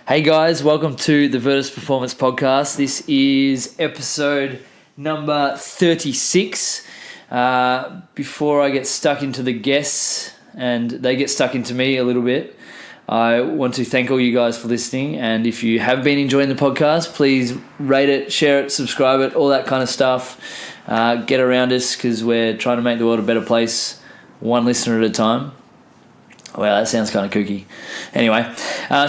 Hey guys, welcome to the Virtus Performance Podcast. This is episode number 36. Before I get stuck into the guests and they get stuck into me a little bit, I want to thank all you guys for listening. And if you have been enjoying the podcast, please rate it, share it, subscribe it, all that kind of stuff. Get around us because we're trying to make the world a better place, one listener at a time. Wow, that sounds kind of kooky. Anyway,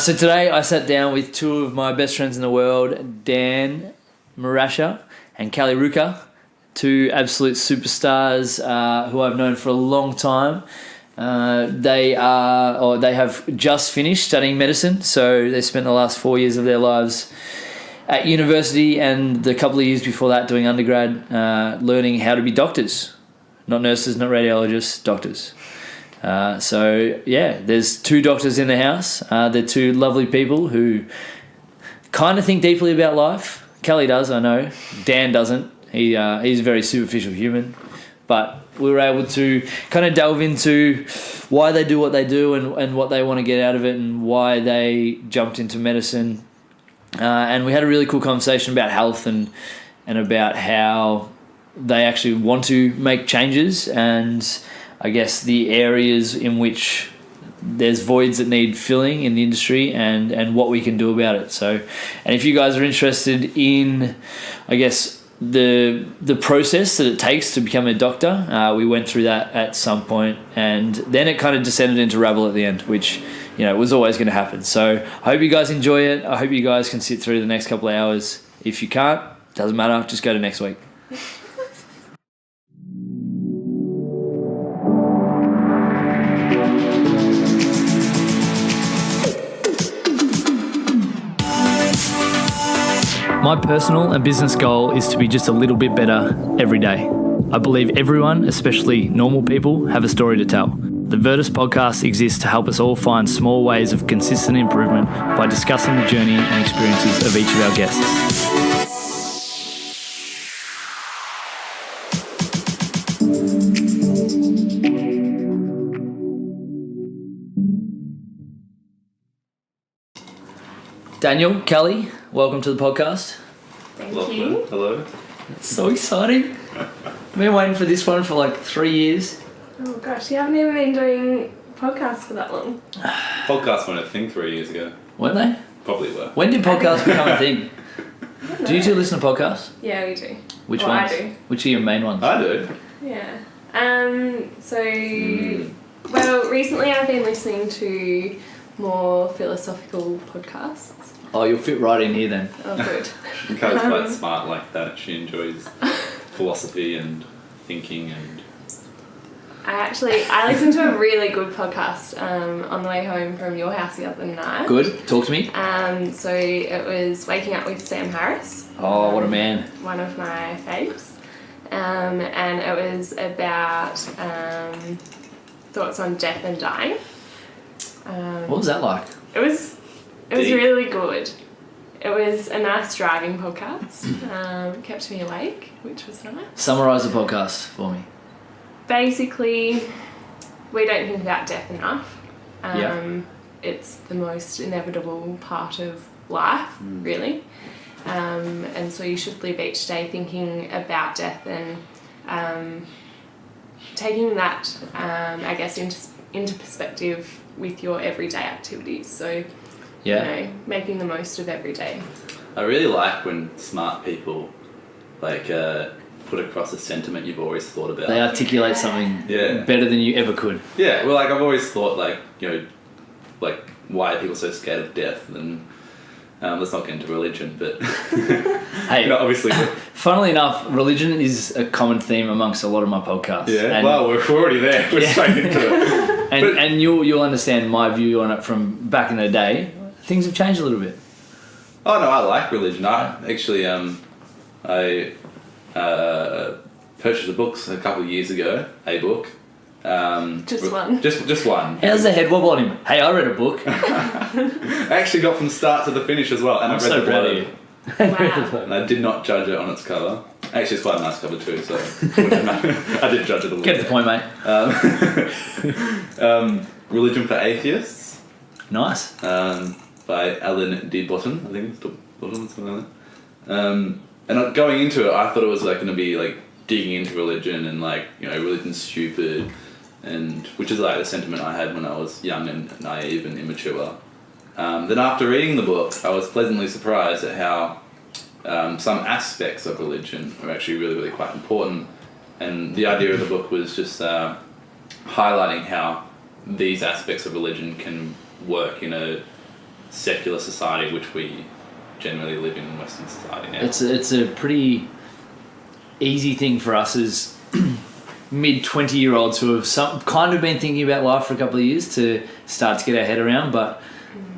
so today I sat down with two of my best friends in the world, Dan Marascia and Ruecker, two absolute superstars who I've known for a long time. They have just finished studying medicine, so they spent the last 4 years of their lives at university and the couple of years before that doing undergrad, learning how to be doctors. Not nurses, not radiologists, doctors. There's two doctors in the house. They're two lovely people who kind of think deeply about life. Kelly does, I know. Dan doesn't. He's a very superficial human. But we were able to kind of delve into why they do what they do and what they want to get out of it and why they jumped into medicine. And we had a really cool conversation about health and about how they actually want to make changes and I guess the areas in which there's voids that need filling in the industry and what we can do about it. So, and if you guys are interested in, I guess, the process that it takes to become a doctor, we went through that at some point, and then it kind of descended into rabble at the end, which, you know, was always going to happen. So I hope you guys enjoy it. I hope you guys can sit through the next couple of hours. If you can't, doesn't matter, just go to next week. My personal and business goal is to be just a little bit better every day. I believe everyone, especially normal people, have a story to tell. The Virtus podcast exists to help us all find small ways of consistent improvement by discussing the journey and experiences of each of our guests. Daniel, Kelly, welcome to the podcast. Thank you. Hello. It's so exciting. I've been waiting for this one for like 3 years. Oh gosh, you haven't even been doing podcasts for that long. Podcasts weren't a thing 3 years ago. Weren't they? Probably were. When did podcasts become a thing? Do you two listen to podcasts? Yeah, we do. Which well, ones? I do. Which are your main ones? I do. Yeah. Well, recently I've been listening to more philosophical podcasts. Oh, you'll fit right in here then. Oh, good. Kelly's quite smart like that. She enjoys philosophy and thinking and... I listened to a really good podcast on the way home from your house the other night. Good. Talk to me. So it was Waking Up with Sam Harris. Oh, what a man. One of my faves. And it was about thoughts on death and dying. What was that like? It was really good. It was a nice driving podcast. Kept me awake, which was nice. Summarise the podcast for me. Basically, we don't think about death enough. Yeah. It's the most inevitable part of life, really. And so you should live each day thinking about death and taking that, I guess, into perspective with your everyday activities. So, yeah. You know, making the most of every day. I really like when smart people put across a sentiment you've always thought about. They articulate something better than you ever could. Yeah, well, I've always thought, why are people so scared of death? And let's not get into religion, but hey, obviously. Funnily enough, religion is a common theme amongst a lot of my podcasts. Yeah, well, we're already there. We're straight into it. And you'll understand my view on it from back in the day. Things have changed a little bit. Oh no, I like religion. I actually I purchased the books a couple of years ago. A book. Just one. Just one. How's the head wobble on him? Hey, I read a book. I actually got from start to the finish as well, and I'm I read so the proud of blurb. you. Wow. And I did not judge it on its cover. Actually, it's quite a nice cover too, so I did judge it a little Get bit. to the point, mate. Religion for Atheists. Nice. by Alan D. Botton, I think it's Botton, something like that. And going into it, I thought it was like going to be like digging into religion and like, you know, religion's stupid, and which is like the sentiment I had when I was young and naive and immature. Then after reading the book, I was pleasantly surprised at how some aspects of religion are actually really, really quite important. And the idea of the book was just highlighting how these aspects of religion can work in a secular society, which we generally live in Western society now. It's a pretty easy thing for us as mid-20-year-olds who have kind of been thinking about life for a couple of years to start to get our head around, but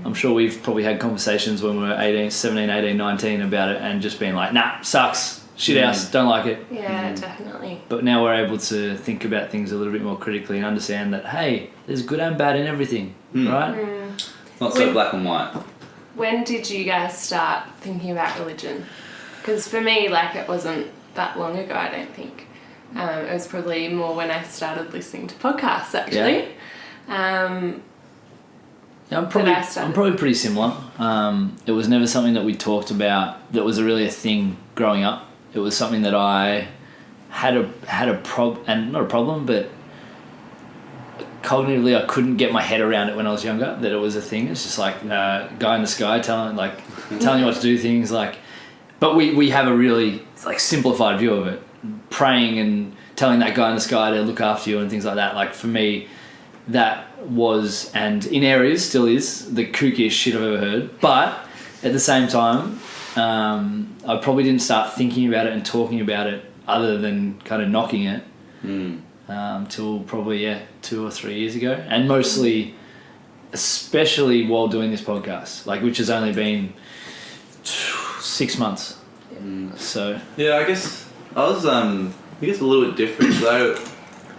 I'm sure we've probably had conversations when we were 17, 18, 19 about it and just been like, nah, sucks, shit house, don't like it. Yeah, definitely. But now we're able to think about things a little bit more critically and understand that, hey, there's good and bad in everything, right? Not so black and white. When did you guys start thinking about religion? Because for me, like, it wasn't that long ago, I don't think. It was probably more when I started listening to podcasts, actually. Yeah, I'm probably pretty similar. It was never something that we talked about that was really a thing growing up. It was something that I had a problem, but cognitively I couldn't get my head around it when I was younger, that it was a thing. It's just like guy in the sky telling you what to do things, like, but we have a really like simplified view of it, praying and telling that guy in the sky to look after you and things like that. Like for me, that was, and in areas still is, the kookiest shit I've ever heard. But at the same time, I probably didn't start thinking about it and talking about it other than kind of knocking it till probably 2 or 3 years ago, and mostly, especially while doing this podcast, like, which has only been 6 months. So yeah, I guess I was a little bit different. So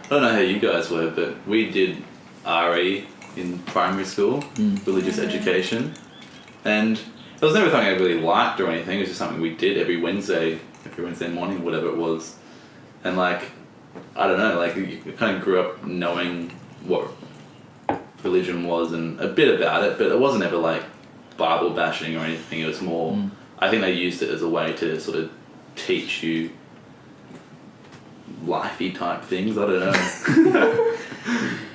I don't know how you guys were, but we did RE in primary school, religious education, and it was never something I really liked or anything. It was just something we did every Wednesday morning, whatever it was. And like, I don't know, like you kind of grew up knowing what religion was and a bit about it, but it wasn't ever like Bible bashing or anything. It was more, I think they used it as a way to sort of teach you lifey type things. I don't know.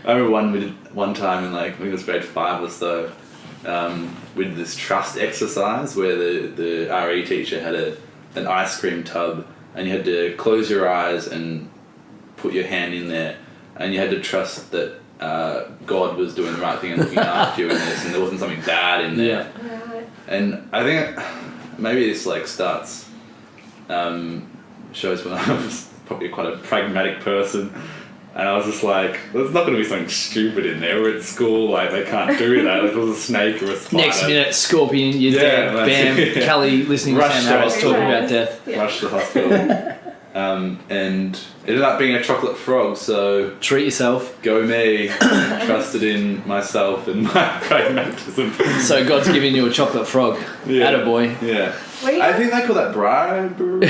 I remember one time in like, I think it was grade 5 or so, we did this trust exercise where the RE teacher had an ice cream tub, and you had to close your eyes and put your hand in there, and you had to trust that God was doing the right thing and looking after you in this, and there wasn't something bad in there. Yeah. And I think maybe this like shows when I was probably quite a pragmatic person, and I was just like, there's not going to be something stupid in there. We're at school, like they can't do that. Like, there was a snake or a spider. Next minute, scorpion, you're dead. Bam, yeah. Kelly listening to Sam Harris talking about death. Yeah. Rush to the hospital. And it ended up being a chocolate frog, so... Treat yourself. Go me. Trusted in myself and my pragmatism. So God's giving you a chocolate frog. Yeah. Attaboy. Yeah. I think they call that bribery.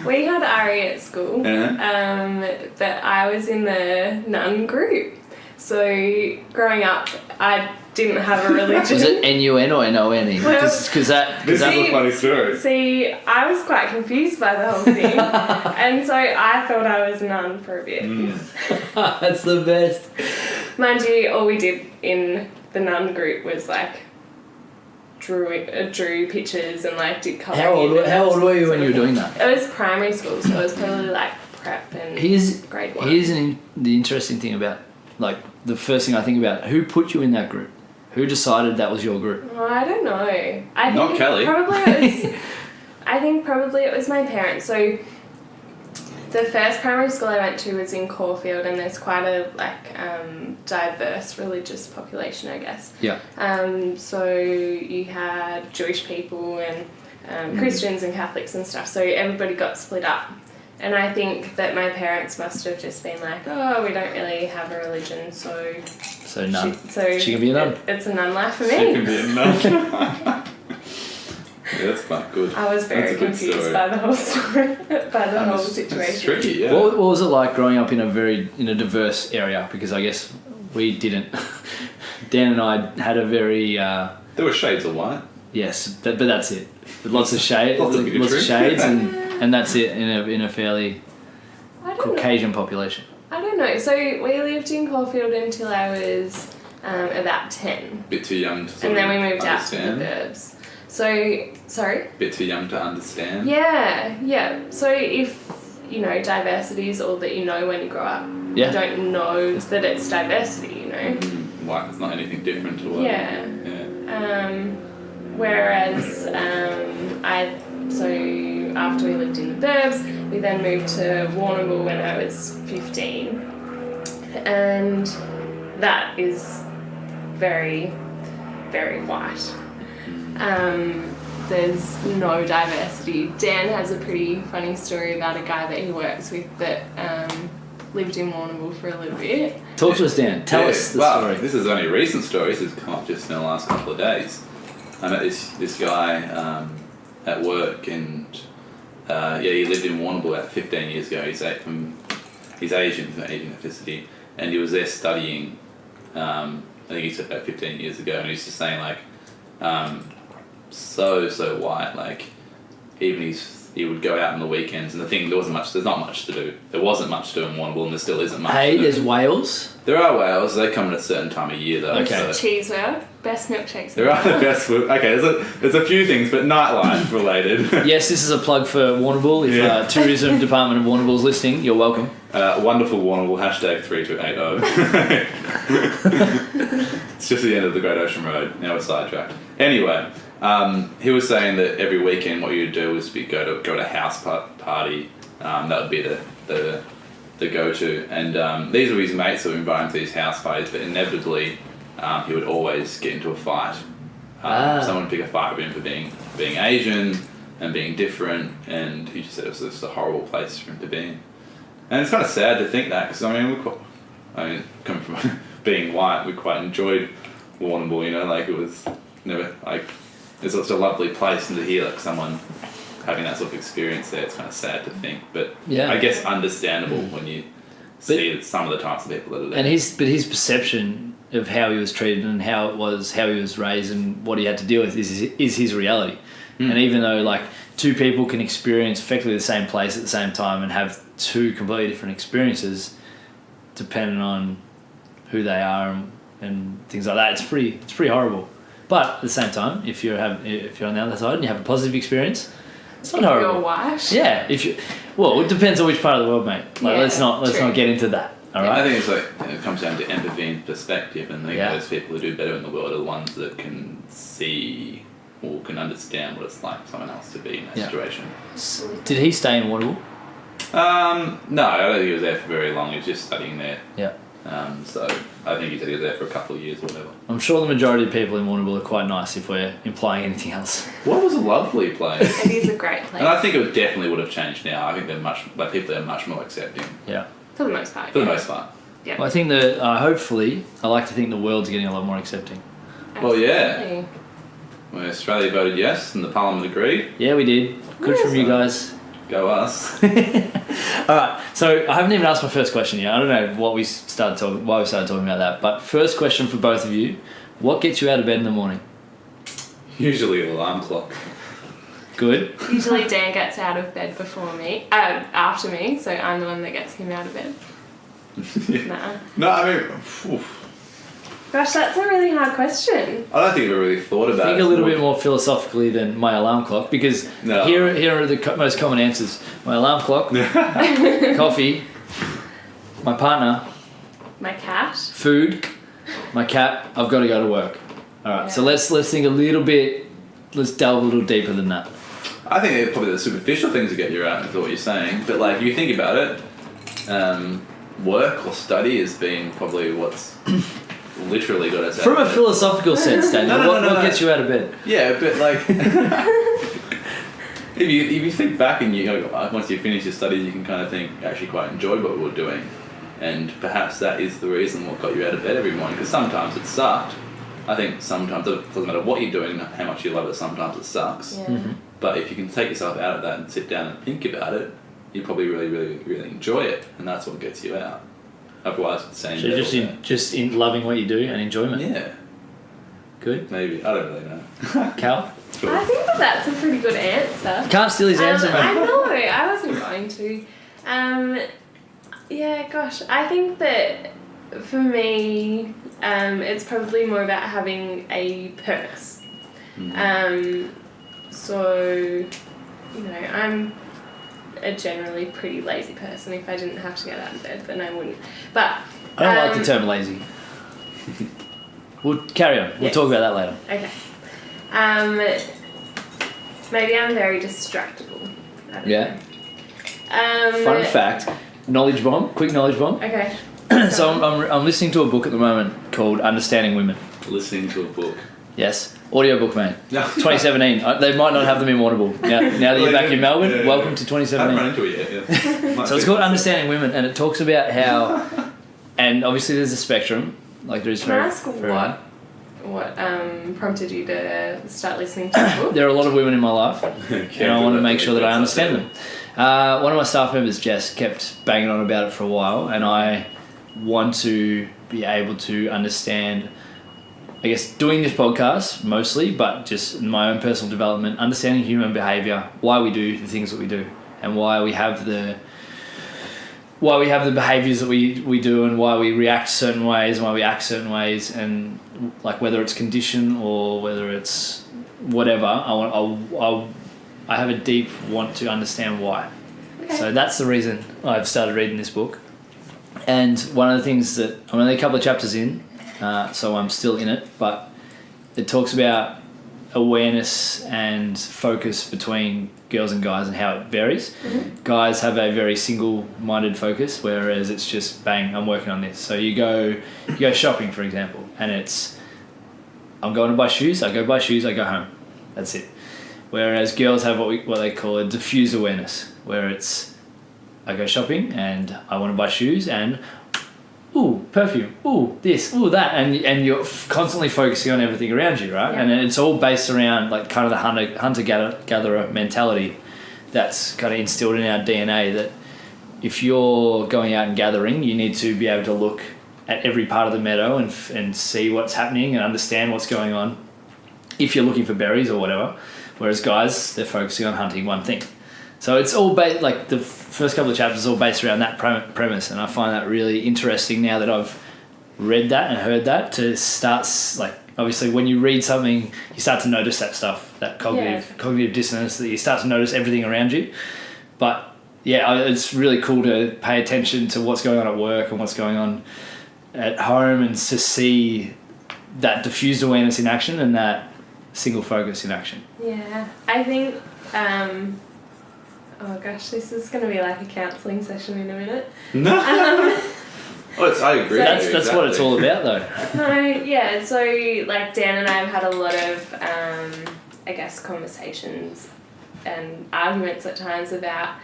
We had RE at school, but I was in the nun group. So growing up, I didn't have a religion. Was it NUN or NONE? Because that This is a funny story. See, I was quite confused by the whole thing, and so I thought I was a nun for a bit. That's the best. Mind you, all we did in the nun group was like drew pictures and like did colouring. How old were you when you were doing that? It was primary school, so it was probably like prep and grade 1. Here's the interesting thing about, like, the first thing I think about, who put you in that group? Who decided that was your group? Oh, I don't know. I think Not Kelly. I think probably it was my parents. So the first primary school I went to was in Caulfield, and there's quite a diverse religious population, I guess. Yeah. So you had Jewish people and Christians and Catholics and stuff. So everybody got split up. And I think that my parents must have just been like, oh, we don't really have a religion, so none. She can be a nun. It's a nun life for me. She can be a nun. Yeah, that's quite good. I was very confused by the whole story, by the whole situation. It's tricky, yeah. What was it like growing up in a diverse area? Because I guess we didn't. Dan and I had a very There were shades of white. yes, but that's it. Lots of shades, Lots of shades, and that's it in a fairly I don't know. Caucasian population. I don't know. So we lived in Caulfield until I was about 10. Bit too young to sort And then of we moved out to the understand. burbs. So, sorry? Bit too young to understand. Yeah. So if, diversity is all that you know when you grow up, Yeah. you don't know that it's diversity, Like, it's not anything different to what... Yeah. Whereas so after we lived in the burbs, we then moved to Warrnambool when I was 15, and that is very, very white. There's no diversity. Dan has a pretty funny story about a guy that he works with that lived in Warrnambool for a little bit. Talk to us, Dan. Tell us the story. This is only a recent story. This has come up just in the last couple of days. I met this guy at work, and he lived in Warrnambool about 15 years ago. He's Asian, from Asian ethnicity, and he was there studying. I think he said about 15 years ago, and he was just saying like, so white. Like, even he would go out on the weekends, and there's not much to do. There wasn't much to do in Warrnambool, and there still isn't much. Hey, there's whales. There are whales. They come at a certain time of year, though. Okay. So. Cheese world, best milkshakes. There are the best food. Okay, there's a few things, but nightlife related. Yes, this is a plug for Warrnambool. If Tourism Department of Warrnambool's listening, you're welcome. Wonderful Warrnambool, #3280. It's just the end of the Great Ocean Road. Now we're sidetracked. Anyway, he was saying that every weekend what you'd do was go to a house party. That would be the go-to. And these were his mates that were inviting him to these house parties, but inevitably he would always get into a fight. Someone would pick a fight with him for being Asian and being different, and he just said it was just a horrible place for him to be in. And it's kind of sad to think that, because coming from being white, we quite enjoyed Warrnambool, like it was never, like, it's such a lovely place, and to hear like someone having that sort of experience there, it's kind of sad to think, but Yeah. I guess understandable when you see that some of the types of people that are there. And his perception of how he was treated and how he was raised and what he had to deal with is his reality. And even though like two people can experience effectively the same place at the same time and have two completely different experiences, depending on who they are and things like that, it's pretty horrible. But at the same time, if you're on the other side and you have a positive experience, it's not horrible. You're white. Yeah, it depends on which part of the world, mate. Like, Yeah, let's not get into that. All right. I think it's like it comes down to empathy and perspective, and I think Yeah. those people who do better in the world are the ones that can see or can understand what it's like for someone else to be in that situation. Did he stay in Warrnambool? No, I don't think he was there for very long. He was just studying there. Yeah. So I think he said he was there for a couple of years or whatever. I'm sure the majority of people in Warrnambool are quite nice, if we're implying anything else. What was a lovely place. It is a great place. And I think it definitely would have changed now. I think people are much more accepting Yeah. For the most part. for the most part. Yeah. Well, I think that hopefully, I like to think the world's getting a lot more accepting. Well, yeah. Absolutely. When Australia voted yes and the Parliament agreed, Yeah, we did. Good from you guys. go us. All right. So I haven't even asked my first question yet. I don't know why we started talking about that. But first question for both of you: what gets you out of bed in the morning? Usually an alarm clock. Good. Usually Dan gets out of bed after me, so I'm the one that gets him out of bed. Nah. No, I mean, Gosh, that's a really hard question. I don't think I've ever really thought about it. Think a little bit more philosophically than my alarm clock, because No. here are the most common answers: my alarm clock, coffee, my partner, My cat. food, my cat. I've got to go to work. All right. So Yeah. let's think a little bit. Let's delve a little deeper than that. I think they're probably the superficial things that get you out, is what you're saying. But like, if you think about it, work or study has been probably what's literally got us out From of a bed. philosophical sense, Daniel, No, what gets you out of bed? Yeah, but like, if you think back and once you finish your studies, you can kind of think, I actually quite enjoyed what we were doing, and perhaps that is the reason what got you out of bed every morning. Because sometimes it sucked. I think sometimes it doesn't matter what you're doing, how much you love it. Sometimes it sucks. Yeah. Mm-hmm. But if you can take yourself out of that and sit down and think about it, you probably really, really, really enjoy it, and that's what gets you out. Otherwise, it's saying So just in loving what you do and enjoyment. yeah. Good. Maybe. I don't really know. Cal? I think that's a pretty good answer. Can't steal his answer, I mate. know, I wasn't going to. Yeah, gosh, I think that for me, it's probably more about having a purpose. So, you know, I'm a generally pretty lazy person. If I didn't have to get out of bed, then I wouldn't. But I don't like the term lazy. We'll carry on. We'll Yes. talk about that later. Okay. Maybe I'm very distractible. I don't Yeah. know. Fun fact, knowledge bomb, quick knowledge bomb. Okay. So I'm listening to a book at the moment called Understanding Women. Listening to a book. Yes, audiobook, mate. Yeah. 2017. They might not have them in Audible. Now that you're back in Melbourne, Yeah. welcome to I haven't 2017. run into it yet. Yeah. So it's called Understanding Women, and it talks about how, and obviously there's a spectrum, like there is Can I ask for what prompted you to start listening to the book? There are a lot of women in my life, and I want to make sure that I understand them. One of my staff members, Jess, kept banging on about it for a while, and I want to be able to understand, I guess, doing this podcast mostly, but just in my own personal development, understanding human behaviour, why we do the things that we do, and why we have the behaviours that we do, and why we react certain ways, and why we act certain ways, and like whether it's condition or whether it's whatever. I have a deep want to understand why. Okay. So that's the reason I've started reading this book. And one of the things that I'm only a couple of chapters in, so I'm still in it, but it talks about awareness and focus between girls and guys and how it varies. Mm-hmm. Guys have a very single-minded focus, whereas it's just bang, I'm working on this. So you go shopping, for example, and it's I'm going to buy shoes, I go buy shoes, I go home. That's it. Whereas girls have what they call a diffuse awareness, where it's I go shopping and I want to buy shoes and ooh, perfume, ooh, this, ooh, that, and you're constantly focusing on everything around you, right? Yeah. And it's all based around like kind of the hunter-gatherer mentality that's kind of instilled in our DNA, that if you're going out and gathering, you need to be able to look at every part of the meadow and see what's happening and understand what's going on if you're looking for berries or whatever. Whereas guys, they're focusing on hunting one thing. So it's all based, like the first couple of chapters are all based around that premise, and I find that really interesting now that I've read that and heard that, to start, like, obviously when you read something, you start to notice that stuff, that cognitive dissonance, that you start to notice everything around you. But yeah, it's really cool to pay attention to what's going on at work and what's going on at home, and to see that diffused awareness in action and that single focus in action. Yeah, I think, oh gosh, this is going to be like a counselling session in a minute. No. I agree. So- That's what it's all about, though. No, yeah, so like Dan and I have had a lot of, I guess, conversations and arguments at times about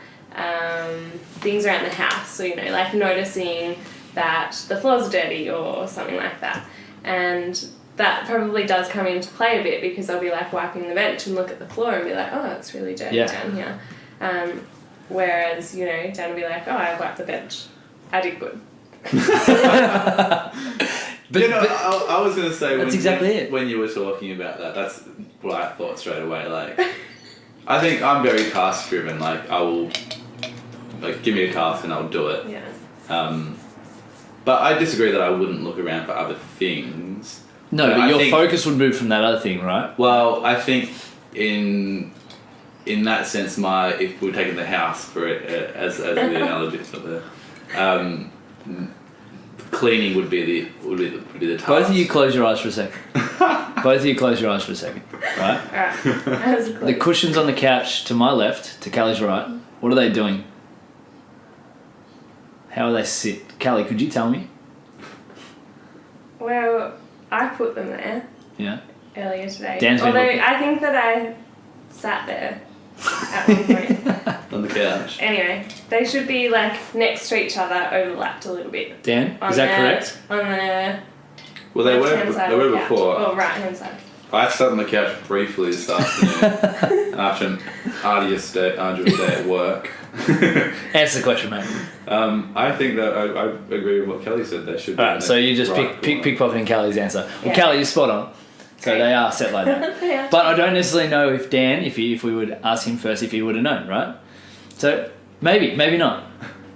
things around the house. So, you know, like noticing that the floors are dirty or something like that. And that probably does come into play a bit, because I'll be like wiping the bench and look at the floor and be like, oh, it's really dirty down here. Whereas, you know, Dan will be like, oh, I wiped the bench. I did good. But I was going to say, that's exactly it. When you were talking about that, that's what I thought straight away. Like, I think I'm very task driven. Like, I will, like, give me a task and I'll do it. Yeah. But I disagree that I wouldn't look around for other things. No, but your focus would move from that other thing, right? Well, I think in that sense, if we're taking the house for it as the analogy, it's not the cleaning would be the task. Both of you close your eyes for a second. Both of you close your eyes for a second, right? Alright. The cushions on the couch to my left, to Callie's right, what are they doing? How do they sit? Callie, could you tell me? Well, I put them there Yeah. earlier today. Dan's been Although looking. I think that I sat there at one point. On the couch. Anyway, they should be like next to each other, overlapped a little bit. Dan, is that correct? On the Well, they left-hand side were of the couch. before. Or right-hand side. I sat on the couch briefly this afternoon after an arduous day at work. Answer the question, mate. I think that I agree with what Kelly said. They should. Alright, so you just right, pickpocketing Callie's answer. Well, Yeah. Callie, you're spot on. So Great. they are set like that. They are. But I don't necessarily know if Dan, if we would ask him first, if he would have known, right? So maybe not.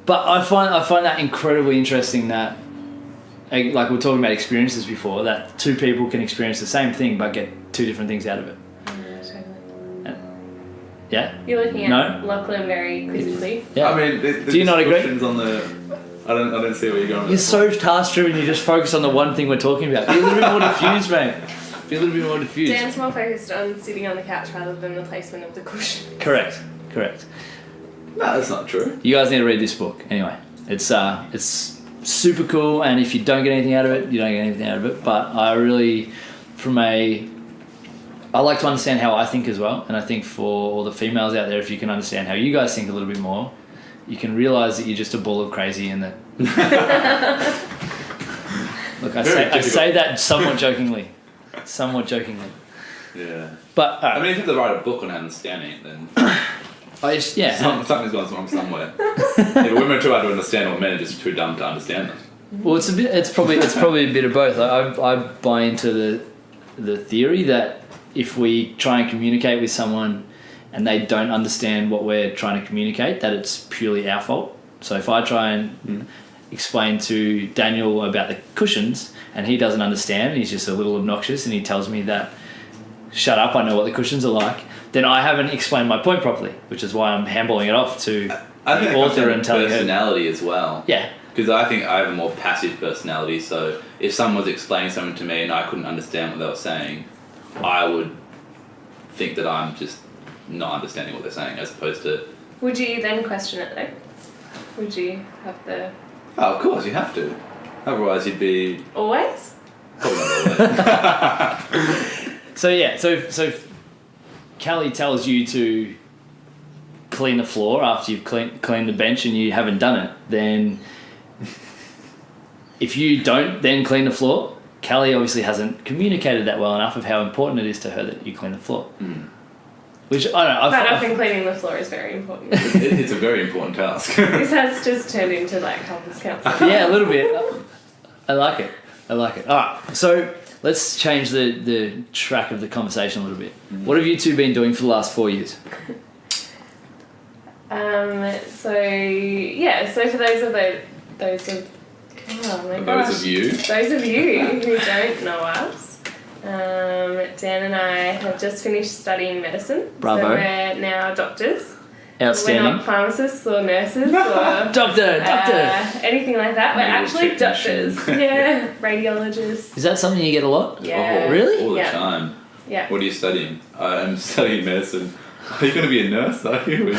But I find that incredibly interesting that, like we were talking about experiences before, that two people can experience the same thing but get two different things out of it. Yeah? You're looking at No? Lachlan very quizzically. Yeah. I mean, Do you not agree? questions on the. I don't see where you're going. You're With so task-driven, you just focus on the one thing we're talking about. Be a little bit more diffused, mate. Be a little bit more diffused. Dan's more focused on sitting on the couch rather than the placement of the cushion. Correct. No, that's not true. You guys need to read this book. Anyway, it's super cool, and if you don't get anything out of it, you don't get anything out of it. But I really, I like to understand how I think as well, and I think for all the females out there, if you can understand how you guys think a little bit more, you can realise that you're just a ball of crazy and that... Look, I say that somewhat jokingly. Yeah. But, I mean, if you have to write a book on understanding it, then something's gone wrong somewhere. If women are too hard to understand, or men are just too dumb to understand them. Well, it's probably a bit of both. I buy into the theory that if we try and communicate with someone and they don't understand what we're trying to communicate, that it's purely our fault. So if I try and explain to Daniel about the cushions and he doesn't understand, he's just a little obnoxious and he tells me that, shut up, I know what the cushions are like, then I haven't explained my point properly, which is why I'm handballing it off to the author and telling her. Personality as well. Yeah. Because I think I have a more passive personality, so if someone was explaining something to me and I couldn't understand what they were saying, I would think that I'm just not understanding what they're saying, as opposed to... Would you then question it though? Would you have the... Oh, of course, you have to. Otherwise you'd be... Always? Probably not always. So Callie tells you to clean the floor after you've cleaned the bench and you haven't done it, then if you don't then clean the floor, Callie obviously hasn't communicated that well enough of how important it is to her that you clean the floor. Which, I don't know. But often cleaning the floor is very important. It's a very important task. This has just turned into like couples counselling. Yeah, a little bit. I like it. Alright, so let's change the track of the conversation a little bit. What have you two been doing for the last 4 years? So for those of you who don't know us, Dan and I have just finished studying medicine. Bravo. So we're now doctors. Outstanding. We're not pharmacists or nurses or Doctor. anything like that. We're actually doctors. Yeah, radiologists. Is that something you get a lot? Yeah. Oh, Really? all the Yeah. time. Yeah. What are you studying? I'm studying medicine. Are you going to be a nurse, are you?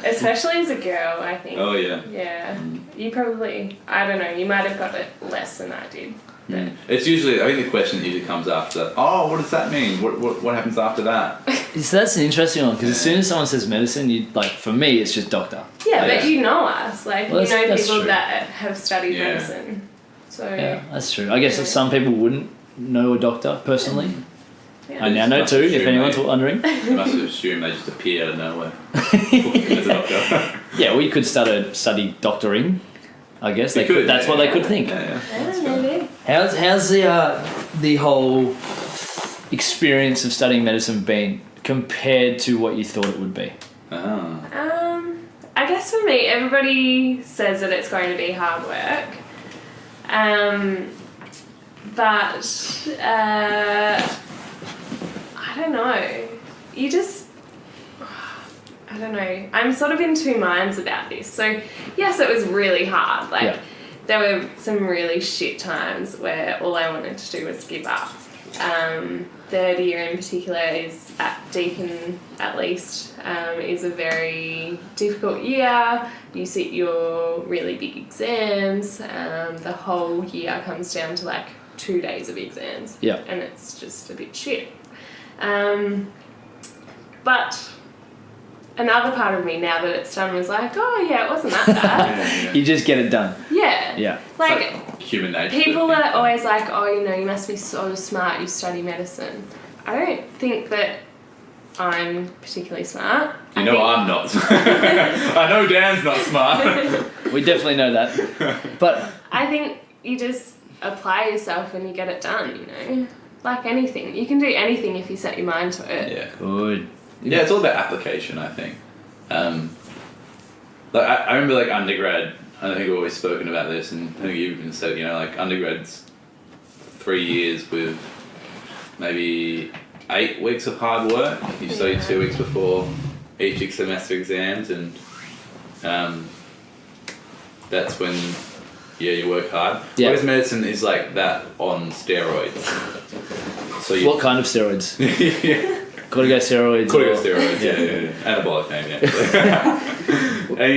Especially as a girl, I think. Oh, yeah. Yeah. You probably, I don't know, you might have got it less than I did. But It's usually, I think the question that usually comes after that, oh, what does that mean? What happens after that? So that's an interesting one, because as soon as someone says medicine, for me, it's just doctor. yeah, Yeah. but you know us. Like, Well, you know that's people true. that have studied Yeah. medicine. So, Yeah, that's true. I guess that some people wouldn't know a doctor personally. yeah. I now know Must too, assume if anyone's they- wondering. You must assume they just appear out of nowhere. As a doctor. Yeah, we could study doctoring, I guess. We could, That's yeah. what they could think. Yeah. Yeah, maybe. How's the whole experience of studying medicine been compared to what you thought it would be? Oh. I guess for me, everybody says that it's going to be hard work. But I don't know. I don't know. I'm sort of in two minds about this. So, yes, it was really hard. Like, Yeah. there were some really shit times where all I wanted to do was give up. Third year in particular is at Deakin, at least, is a very difficult year. You sit your really big exams. The whole year comes down to like 2 days of exams. Yeah. And it's just a bit shit. But another part of me, now that it's done, was like, oh yeah, it wasn't that bad. Yeah. You just get it done. Yeah. Yeah. Like, Human nature. people are always like, oh, you must be so smart, you study medicine. I don't think that I'm particularly smart. You know I'm not. I know Dan's not smart. We definitely know that. But I think you just apply yourself and you get it done, you know? like anything. You can do anything if you set your mind to it. Yeah. Good. Yeah, it's all about application, I think. Like I remember like undergrad, I think we've always spoken about this, and I think you've even said, you know, like undergrad's 3 years with maybe 8 weeks of hard work. You study 2 weeks before each semester exams, and that's when you work hard. Yeah. Whereas medicine is like that on steroids. So What kind of steroids? yeah. Corticosteroids. Corticosteroids, yeah. Anabolic name, yeah. And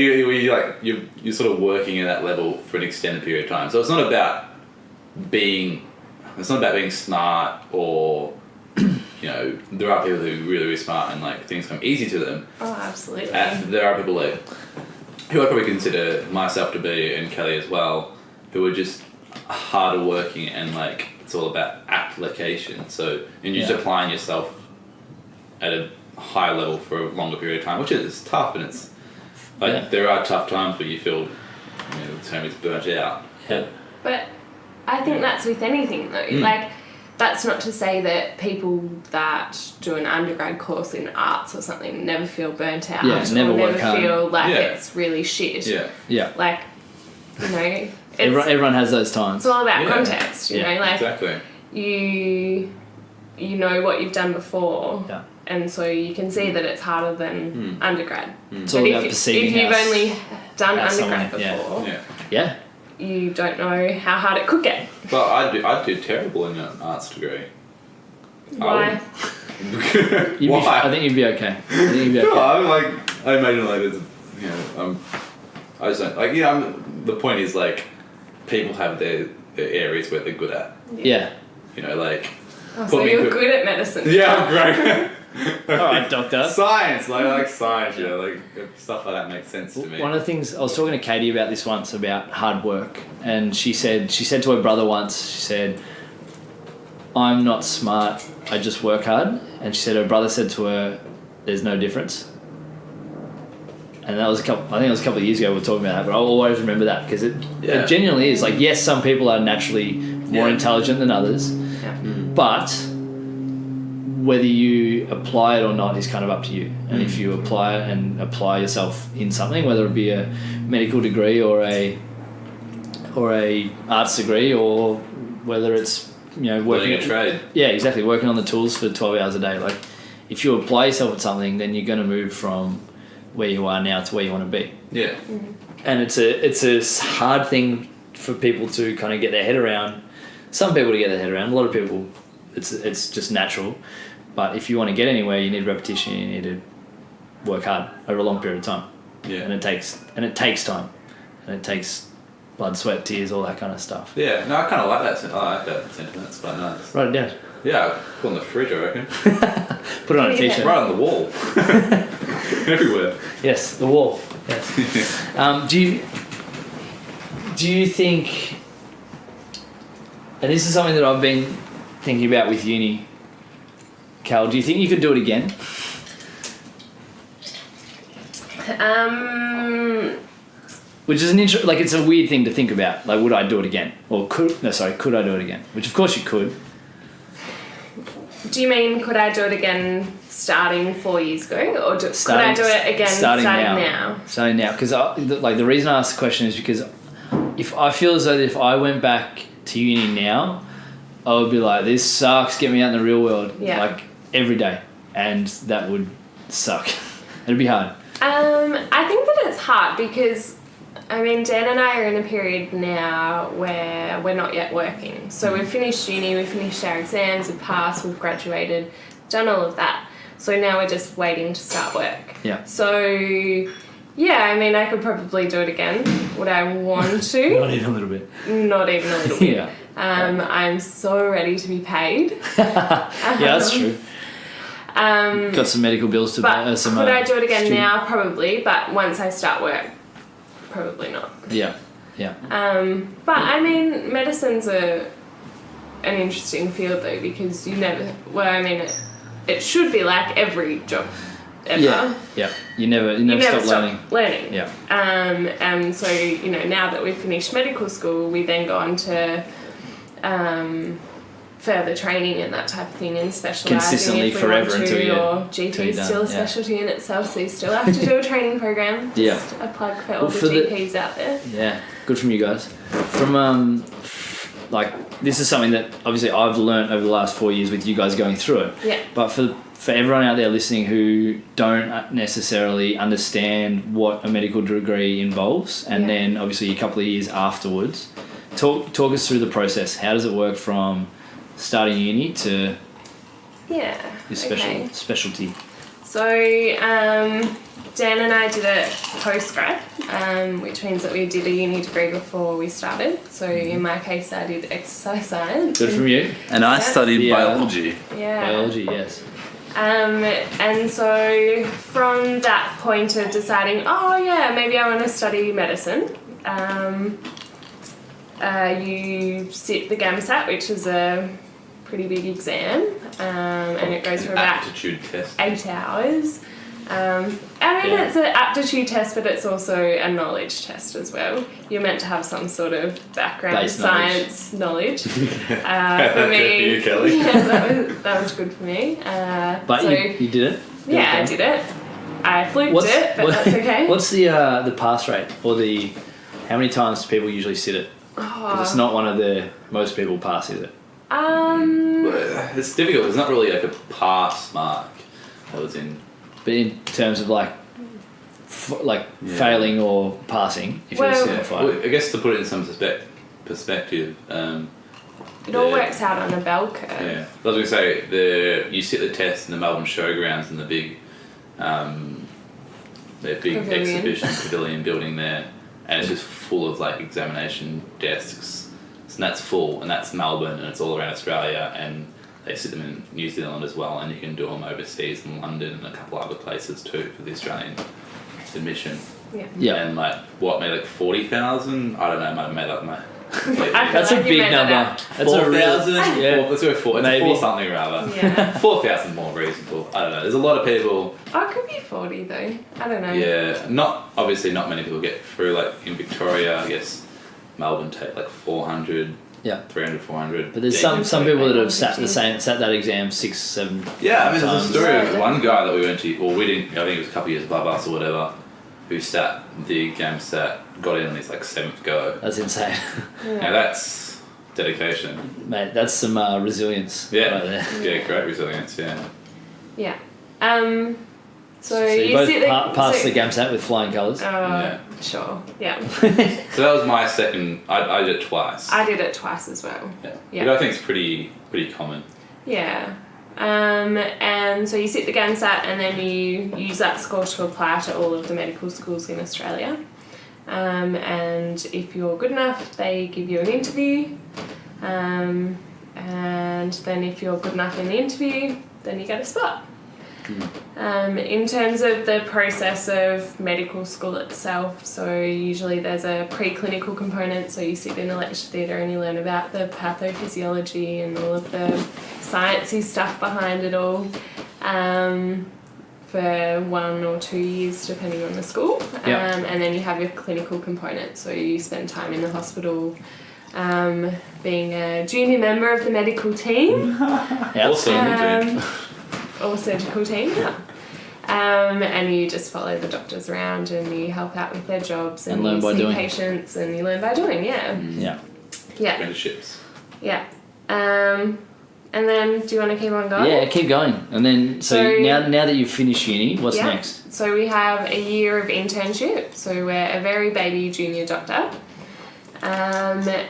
you're sort of working at that level for an extended period of time. So it's not about being smart, or you know, there are people who are really, really smart and like things come easy to them. Oh, absolutely. There are people like who I probably consider myself to be, and Kelly as well, who are just harder working, and like it's all about application. So and you're just applying yourself at a high level for a longer period of time, which is tough, and it's like there are tough times where you feel, you know, the term is burnt out. Yeah. But I think that's with anything though. Like, that's not to say that people that do an undergrad course in arts or something never feel burnt out, Yeah, never or work never hard. feel like Yeah. it's really shit. Yeah. Yeah. Like, you know, Everyone has those times. it's all about context, you know, like Exactly. you know what you've done before. Yeah. And so you can see that it's harder than undergrad. It's But all about if perceiving you've how only done how undergrad someone- yeah. before, Yeah. you don't know how hard it could get. But I'd do terrible in an arts degree. Why? Why? I think you'd be okay. No, I'm like, I imagine like there's, you know, I just don't, like, yeah, the point is like, people have their areas where they're good at, Yeah. you know, like. Oh, so you're good at medicine. Yeah, I'm great. Alright, doctor. Science, like I like science, you know, like stuff like that makes sense to me. One of the things, I was talking to Katie about this once, about hard work, and she said to her brother once, she said, I'm not smart, I just work hard. And she said her brother said to her, there's no difference. And that was I think it was a couple of years ago we were talking about that, but I'll always remember that, because it genuinely is. Like, yes, some people are naturally more intelligent than others, but whether you apply it or not is kind of up to you. And if you apply yourself in something, whether it be a medical degree or a arts degree, or whether it's, you know, working Learning a trade. Yeah, exactly. Working on the tools for 12 hours a day. Like, if you apply yourself at something, then you're going to move from where you are now to where you want to be. Yeah. And it's a hard thing for people to kind of get their head around. Some people to get their head around. A lot of people, it's just natural. But if you want to get anywhere, you need repetition. You need to work hard over a long period of time. Yeah. And it takes time, and it takes blood, sweat, tears, all that kind of stuff. Yeah, no, I kind of like that. I like that sentiment. It's quite nice. Write it down. Yeah, put on the fridge, I reckon. Put it on a t-shirt. Right on the wall. Everywhere. Yes, the wall. Yes. Do you think, and this is something that I've been thinking about with uni, Cal, do you think you could do it again? Which is it's a weird thing to think about. Like, would I do it again? Or could I do it again? Which of course you could. Do you mean could I do it again starting 4 years ago, or could I do it again starting now? Starting now, because the reason I asked the question is because if I feel as though if I went back to uni now, I would be like, this sucks. Get me out in the real world, like every day, and that would suck. It'd be hard. I think that it's hard because, I mean, Dan and I are in a period now where we're not yet working. So we've finished uni, we've finished our exams, we've passed, we've graduated, done all of that. So now we're just waiting to start work. Yeah. So, yeah, I mean, I could probably do it again. Would I want to? Not even a little bit. Not even a little bit. Yeah. I'm so ready to be paid. Yeah, that's true. Got some medical bills to pay. But could I do it again now? Probably. But once I start work, probably not. Yeah. But I mean, medicine's an interesting field though, because you never. Well, I mean, it should be like every job ever. Yeah. You never stop learning. Yeah. And so, you know, now that we've finished medical school, we then go on to further training and that type of thing, and specialising Consistently if we forever want until to, you- or until GP you're is still a done, yeah. specialty in itself, so you still have to do a training program. Yeah. Just a plug for all Well, the for the- GPs out there. Yeah, good from you guys. From like this is something that obviously I've learned over the last 4 years with you guys going through it. Yeah. But for everyone out there listening who don't necessarily understand what a medical degree involves, and Yeah. then obviously a couple of years afterwards, talk us through the process. How does it work from starting uni to Yeah. your Okay. specialty? So Dan and I did it post-grad, which means that we did a uni degree before we started. So in my case, I did exercise science. Good from you. And I Yeah. studied Yeah. biology. Yeah. Biology, yes. And so from that point of deciding, oh yeah, maybe I want to study medicine, you sit the GAMSAT, which is a pretty big exam, and it goes for about Aptitude test. 8 hours. I mean, Yeah. it's an aptitude test, but it's also a knowledge test as well. You're meant to have some sort of background Base knowledge. science knowledge. For Good me, for you, Kelly. yeah, that was good for me. But so, you did it? yeah, I did it. I fluked it, but that's okay. What's the pass rate, or the how many times do people usually sit it? Because it's not one of the most people pass, is it? It's difficult. There's not really like a pass mark that was in. But in terms of like failing or passing, if Well- you're certified. Well, I guess to put it in some perspective, it all works out on a bell curve. yeah. I was going to say you sit the test in the Melbourne Showgrounds in the big, their big Pavilion. exhibition pavilion building there, and it's just full of like examination desks. And that's full, and that's Melbourne, and it's all around Australia, and they sit them in New Zealand as well, and you can do them overseas in London and a couple other places too for the Australian admission. Yeah. Yeah. And like what, made like 40,000? I don't know, I might have made up my. I That's feel a like you big made that number. up. That's a real, 4,000? yeah. Let's go 4. It's Maybe. 4 something rather. Yeah. 4,000 more reasonable. I don't know. There's a lot of people. Oh, it could be 40 though. I don't know. Yeah, obviously not many people get through. Like in Victoria, I guess Melbourne take like 400, Yeah. 300, 400. But there's Decent. some people that have sat that exam 6, 7 Yeah, I mean, there's a times. story of Yeah. one guy that we went to, or we didn't. I think it was a couple of years above us or whatever, who sat the GAMSAT, got in on his like 7th go. That's insane. Now that's dedication. Mate, that's some resilience Yeah. right there. Yeah, great resilience. Yeah. Yeah. So, So you you both sit the passed so- the GAMSAT with flying colours. Yeah. Sure. Yeah. So that was my second. I did it twice. I did it twice as well. Yeah. Yeah. Which I think is pretty common. Yeah. And so you sit the GAMSAT and then you use that score to apply to all of the medical schools in Australia. And if you're good enough, they give you an interview. And then if you're good enough in the interview, then you get a spot. In terms of the process of medical school itself, so usually there's a preclinical component, so you sit in a lecture theatre and you learn about the pathophysiology and all of the sciencey stuff behind it all for 1 or 2 years depending on the school. Yeah. And then you have your clinical component, so you spend time in the hospital being a junior member of the medical team. Yeah. Also, Or surgical team, yeah. And you just follow the doctors around and you help out with their jobs and learn you by see doing. patients and you learn by doing, yeah. Yeah. Yeah, apprenticeships. yeah. And then do you want to keep on going? Yeah, keep going. And then, so So- now that you've finished uni, what's Yeah. next? So we have a year of internship. So we're a very baby junior doctor. We're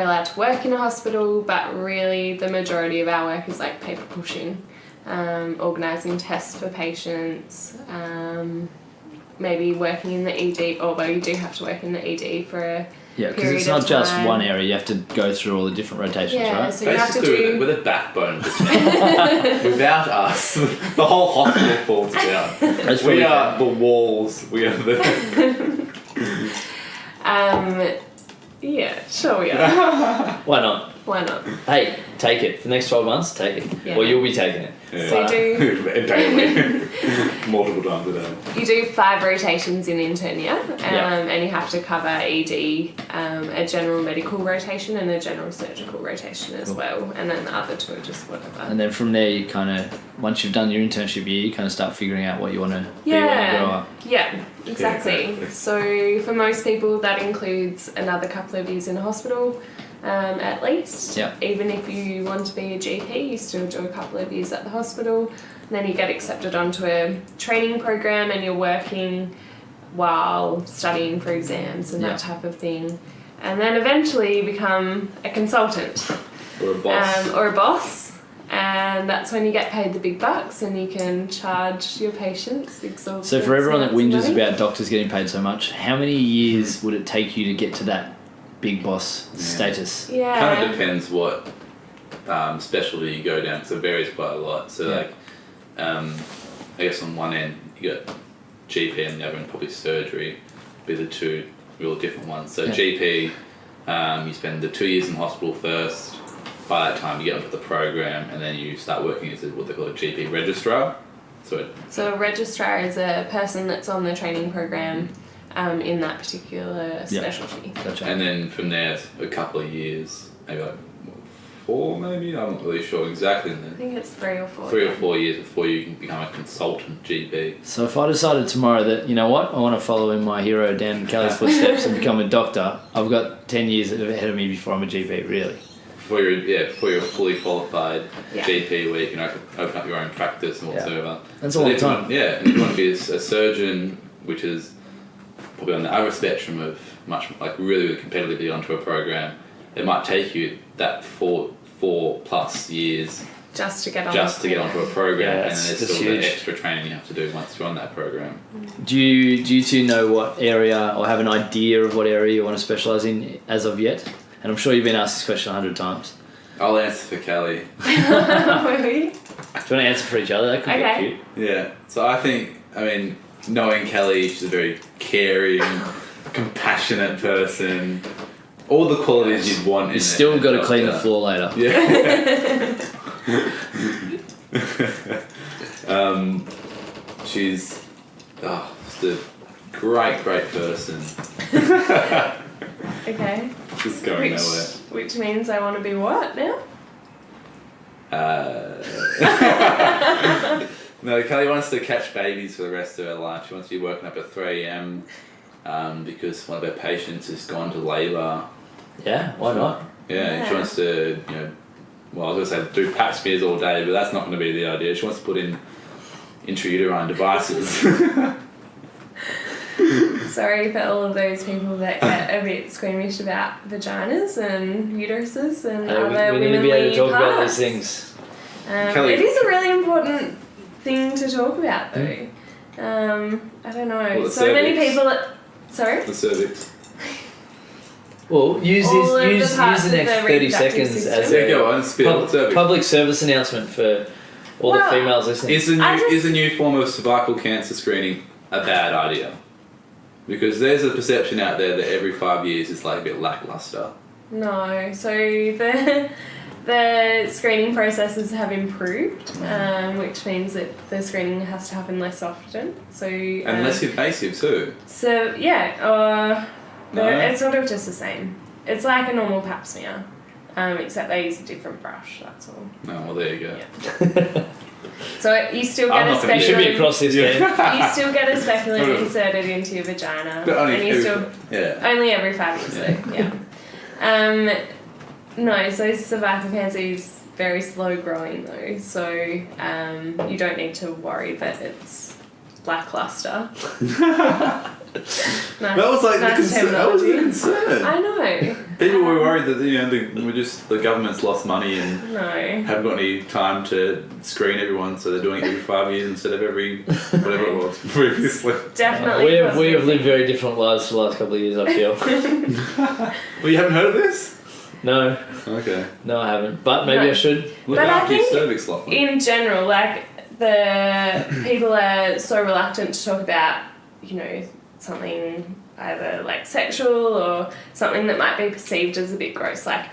allowed to work in a hospital, but really the majority of our work is like paper pushing, organising tests for patients, maybe working in the ED, although you do have to work in the ED for a Yeah, because period it's not of just time. one area. You have to go through all the different rotations, Yeah, right? so you have to Basically, do... we're the backbone of the team. Without us, the whole hospital falls down. That's We really are the walls. We are the. Yeah, sure we are. Why not? Why not? Hey, take it. For the next 12 months, take it. Yeah. Or you'll be taking it. Yeah. So you do Daily. Multiple times a day. you do 5 rotations in intern year, Yeah. and you have to cover ED, a general medical rotation and a general surgical rotation as well, and then the other 2 are just whatever. And then from there, you kind of, once you've done your internship year, you kind of start figuring out what you want to be when you grow up. Yeah, exactly. Yeah, exactly. So for most people, that includes another couple of years in a hospital, at least. Yeah. Even if you want to be a GP, you still do a couple of years at the hospital. And then you get accepted onto a training program and you're working while studying for exams and Yeah. that type of thing. And then eventually you become a consultant. Or a boss. Or a boss. And that's when you get paid the big bucks and you can charge your patients exorbitant So for everyone that amounts of whinges money. about doctors getting paid so much, how many years would it take you to get to that big boss status? Yeah. Kind of depends what specialty you go down, because it varies quite a lot. So Yeah. like, I guess on one end you got GP and the other end probably surgery, be the 2 real different ones. So Yeah. GP, you spend the 2 years in hospital first. By that time you get onto the program and then you start working as what they call a GP registrar. So a registrar is a person that's on the training program in that particular specialty. Gotcha. And then from there, a couple of years, maybe like 4 maybe, I'm not really sure exactly. I think it's 3 or 4. 3 or 4 years before you can become a consultant GP. So if I decided tomorrow that, you know what, I want to follow in my hero Dan Kelly's footsteps and become a doctor, I've got 10 years ahead of me before I'm a GP, really. Before you're a fully qualified Yeah. GP where you can open up your own practice and whatsoever. That's a long if you time. want- Yeah, and if you want to be a surgeon, which is probably on the other spectrum of much like really competitively onto a program, it might take you that four plus years Just to get on. onto a program, Yeah, and then that's there's still huge. the extra training you have to do once you're on that program. Do you two know what area or have an idea of what area you want to specialise in as of yet? And I'm sure you've been asked this question 100 times. I'll answer for Kelly. Really? Do you want to answer for each other? That could Okay. be cute. Yeah, so I mean, knowing Kelly, she's a very caring, compassionate person. All the qualities you'd want in You still got to clean the doctor. floor later. Yeah. She's just a great person. Okay. Just going nowhere. Which means I want to be what now? No, Kelly wants to catch babies for the rest of her life. She wants to be working up at 3 a.m. Because one of her patients has gone to labour. Yeah, why not? Yeah, she wants to, well, I was going to say do pap smears all day, but that's not going to be the idea. She wants to put in intrauterine devices. Sorry for all of those people that get a bit squeamish about vaginas and uteruses and other we need to be able to womanly talk about parts. these things. Kelly- It is a really important thing to talk about, though. I don't know. Well, the So many cervix. people. Sorry. The cervix. Well, use All of use the parts the of next the 30 reproductive seconds system. as Yeah, a go on, spill. Cervix. public service announcement for all Well, the females listening. Is I just- a new form of cervical cancer screening a bad idea? Because there's a perception out there that every 5 years is like a bit lackluster. No. So the screening processes have improved, which means that the screening has to happen less often. So And less invasive too. So yeah, No? it's sort of just the same. It's like a normal pap smear, except they use a different brush. That's all. No, well there you go. Yeah. So you still I'm get a not gonna- You should be speculum. across this game. You still get a speculum inserted into your vagina, But only and you still every 5 years though. Yeah. No, so cervical cancer is very slow growing though, so you don't need to worry that it's lackluster. Nice, That was like nice that was the terminology. concern. I know. People were worried that the government's lost money and No. haven't got any time to screen everyone, so they're doing it every 5 years instead of every whatever it was previously. Definitely. we have positive. lived very different lives for the last couple of years, I feel. Well, you haven't heard of this? No, Okay. no, I haven't. But maybe No. I should. Look But I after your think cervix, Lachlan. In general, like the people are so reluctant to talk about, something either like sexual or something that might be perceived as a bit gross. Like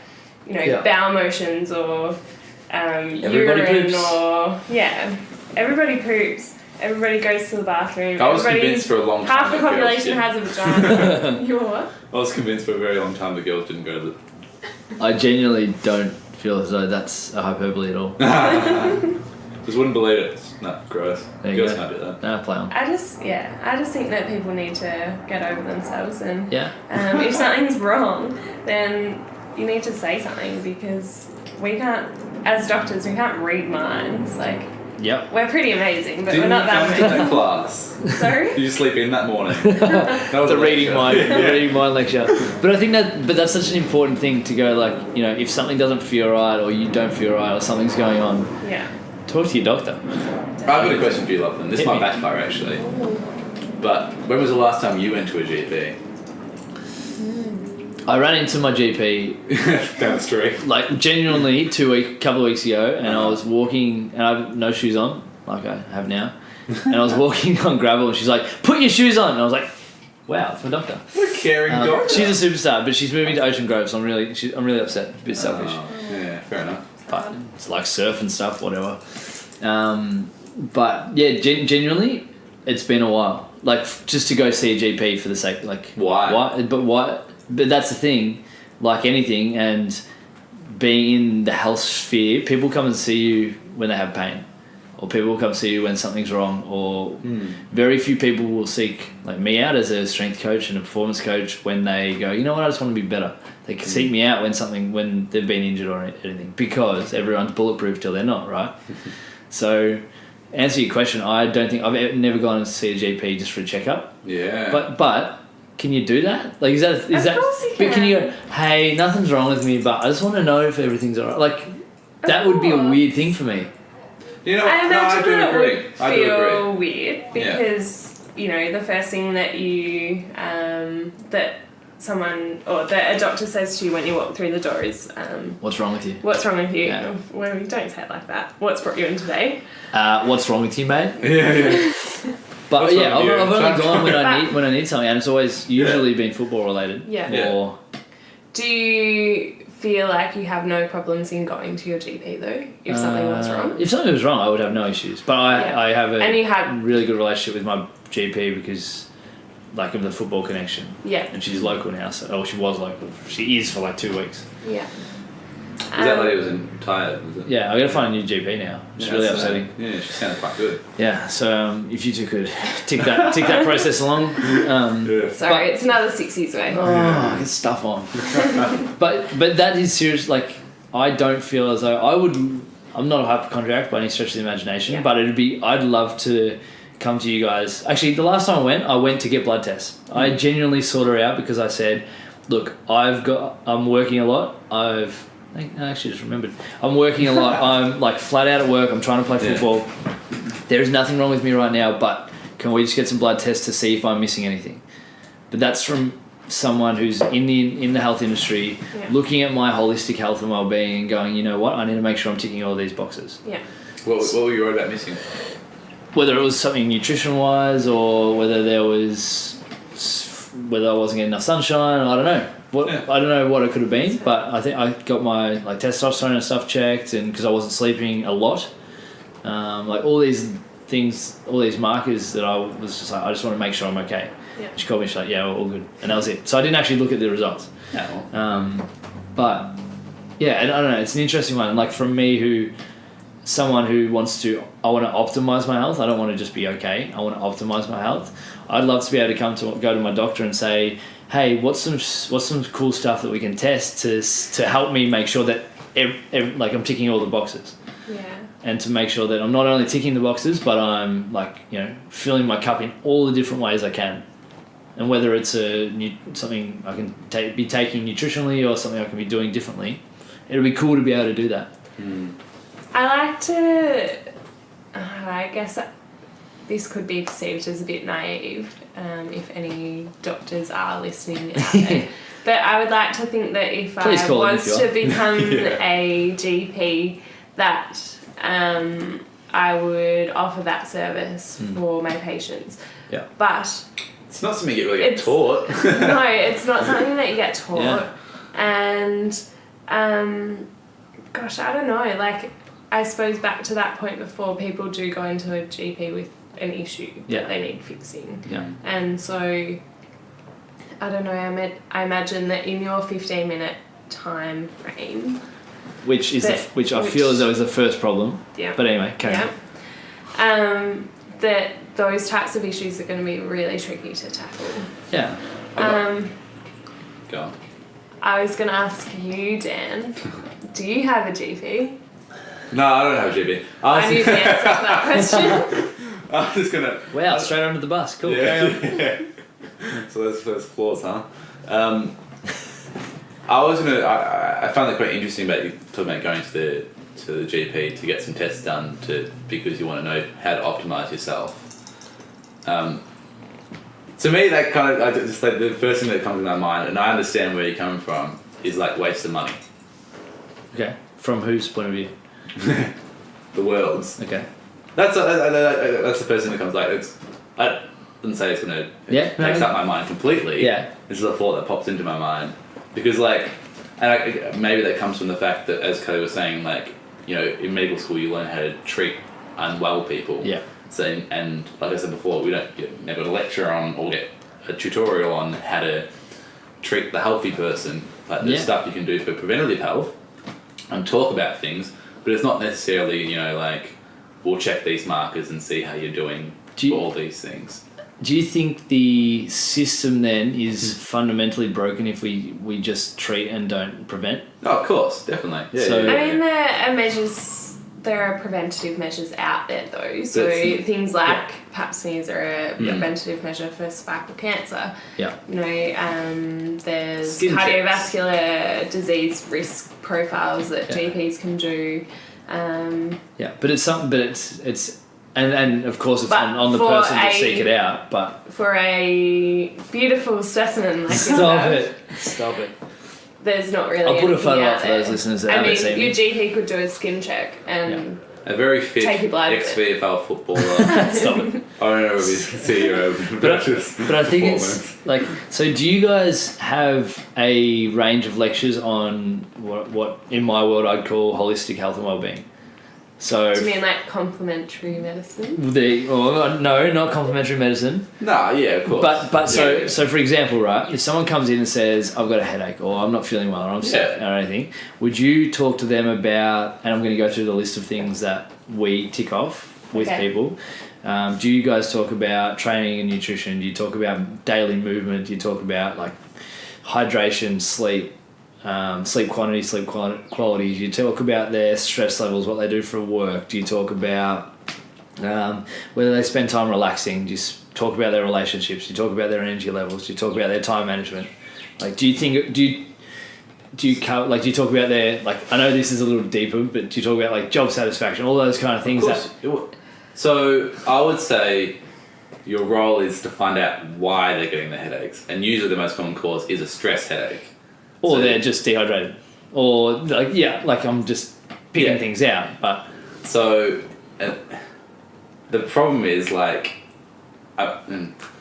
bowel motions or Everybody urine poops. or everybody poops. Everybody goes to the bathroom. I was convinced for a long time Half the that girls population didn't. has a vagina. You're what? I was convinced for a very long time the girls didn't go to I genuinely don't feel as though that's a hyperbole at all. Just wouldn't believe it. No, gross. There you Girls go. can't do that. Nah, play on. I just think that people need to get over themselves, and Yeah. if something's wrong, then you need to say something, because we can't, as doctors, we can't read minds. Like, Yep. we're pretty amazing, but Didn't we're not you come to that that class? amazing. Sorry? Did you sleep in that morning? That was The a reading lecture. mind, the reading mind lecture. But I think that's such an important thing to go, like, if something doesn't feel right or you don't feel right or something's going on, Yeah. talk to your doctor. I've got a question for you, Lachlan. This Hit might me. backfire actually. But when was the last time you went to a GP? I ran into my GP Down the street. like genuinely couple of weeks ago, and I was walking and I have no shoes on, like I have now, and I was walking on gravel, and she's like, "Put your shoes on," and I was like, "Wow, it's my doctor." What a caring doctor. She's a superstar, but she's moving to Ocean Grove, so I'm really upset. It's a bit selfish. Oh, yeah, fair enough. But it's like surf and stuff, whatever. But yeah, genuinely, it's been a while. Like, just to go see a GP for the sake, like, Why? Why? But that's the thing. Like anything, and being in the health sphere, people come and see you when they have pain, or people will come see you when something's wrong, or very few people will seek like me out as a strength coach and a performance coach when they go, you know what, I just want to be better. They can seek me out when they've been injured or anything, because everyone's bulletproof till they're not, right? So, answer your question, I don't think I've never gone to see a GP just for a checkup. Yeah. But can you do that? Like, is that? Of course you But can you can. go, hey, nothing's wrong with me, but I just want to know if everything's alright. Like, that would be a course. weird thing for me. You know, I imagine I do that agree. it would I do feel agree. weird, because the first thing that you that someone or that a doctor says to you when you walk through the door is What's wrong with you? what's wrong with you? Yeah. Well, you don't say it like that. What's brought you in today? What's wrong with you, mate? Yeah. But What's yeah, wrong with you? I've only gone when I But- need something, and it's always usually been football related. Yeah. Or Do you feel like you have no problems in going to your GP though, if something was wrong? If something was wrong, I would have no issues. But Yeah. I have And you a have- really good relationship with my GP because, like, of the football connection. Yeah. And she's local now, she was local. She is for like 2 weeks. Yeah. That lady was tired, was it? Yeah, I got to find a new GP now. It's Yeah, really that's, upsetting. Yeah, she sounded quite good. Yeah, so if you two could tick that process along. Yeah. Sorry, it's another 6 years away. Oh, get stuff on. but that is serious. Like, I don't feel as though I'm not a hypochondriac by any stretch of the imagination, Yeah. but I'd love to come to you guys. Actually, the last time I went to get blood tests. I genuinely sought her out because I said, look, I'm working a lot. I actually just remembered. I'm working a lot. I'm like flat out at work. I'm trying to play football. There's nothing wrong with me right now, but can we just get some blood tests to see if I'm missing anything? But that's from someone who's in the health industry, looking at my holistic health and well-being and going, you know what, I need to make sure I'm ticking all these boxes. Yeah. What were you worried about missing? Whether it was something nutrition-wise or whether I wasn't getting enough sunshine, I don't know. I don't know what it could have been, but I think I got my like testosterone and stuff checked, and because I wasn't sleeping a lot, like all these things, all these markers that I was just like, I just want to make sure I'm okay. Yeah. She called me, she's like, yeah, we're all good, and that was it. So I didn't actually look at the results. No. But yeah, and I don't know, it's an interesting one. Like from me, someone who wants to, I want to optimize my health. I don't want to just be okay. I want to optimize my health. I'd love to be able to go to my doctor and say, hey, what's some cool stuff that we can test to help me make sure that like I'm ticking all the boxes. Yeah. And to make sure that I'm not only ticking the boxes, but I'm like, filling my cup in all the different ways I can. And whether it's something I can be taking nutritionally or something I can be doing differently, it'll be cool to be able to do that. I like to, I guess this could be perceived as a bit naive if any doctors are listening out there. But I would like to think that if Please I call in was if you to become a GP, that I would offer that service for my patients. Yeah. But It's not something you really get taught. no, it's not something that you get taught. Yeah. And Gosh, I don't know. Like, I suppose back to that point before, people do go into a GP with an issue that they need fixing. Yeah. And so, I don't know, I imagine that in your 15-minute time frame... Which I feel as though is the first problem. Yeah. But anyway, carry on. That those types of issues are going to be really tricky to tackle. Yeah. Go on. I was going to ask you, Dan, do you have a GP? No, I don't have a GP. I knew the answer to that question. I was just gonna. Wow, straight under the bus. Cool. Carry on. Yeah. So there's flaws, huh? I found that quite interesting about you talking about going to the GP to get some tests done because you want to know how to optimize yourself. To me, that kind of just like the first thing that comes to my mind, and I understand where you're coming from, is like waste of money. Okay. From whose point of view? The world's. Okay. That's the first thing that comes. Like, I wouldn't say it's going to takes up my mind completely. Yeah. This is a thought that pops into my mind because, like, maybe that comes from the fact that, as Kelly was saying, like, you know, in medical school you learn how to treat unwell people. Yeah. So, and like I said before, we don't never get a lecture on or get a tutorial on how to treat the healthy person. Like, there's stuff you can do for preventative health and talk about things, but it's not necessarily, you know, like, we'll check these markers and see how you're doing for all these things. Do you think the system then is fundamentally broken if we just treat and don't prevent? Oh, of course, definitely. Yeah, So- yeah. I mean, there are preventative measures out there though. So things like pap smears are a preventative measure for cervical cancer. Yeah. You know, there's Skin cardiovascular disease risk profiles that GPs can do. Yeah, but it's something. But it's and of course it's But on the for person to seek it out. But for a beautiful specimen like stop yourself, it. there's not really. I'll put a photo anything up for out those there. listeners that haven't seen your me. GP could do a skin check and A very fit Take your blood. ex-VFL footballer. Stop it. I don't know if he's CEO of But I think it's like, so do you guys have a range of lectures on what in my world I'd call holistic health and wellbeing? So do you mean like complementary medicine? no, not complementary medicine. Nah, yeah, of course. But Yeah. so for example, right, if someone comes in and says, I've got a headache or I'm not feeling well or I'm sick or anything, would you talk to them about, and I'm going to go through the list of things that we tick off with people. Do you guys talk about training and nutrition? Do you talk about daily movement? Do you talk about like hydration, sleep, sleep quantity, sleep quality? Do you talk about their stress levels, what they do for work? Do you talk about whether they spend time relaxing? Do you talk about their relationships? Do you talk about their energy levels? Do you talk about their time management? Like, do you talk about their, like, I know this is a little deeper, but do you talk about like job satisfaction, all those kind of things? So I would say your role is to find out why they're getting the headaches, and usually the most common cause is a stress headache. Or they're just dehydrated. Or, like I'm just picking things out. But so the problem is, like,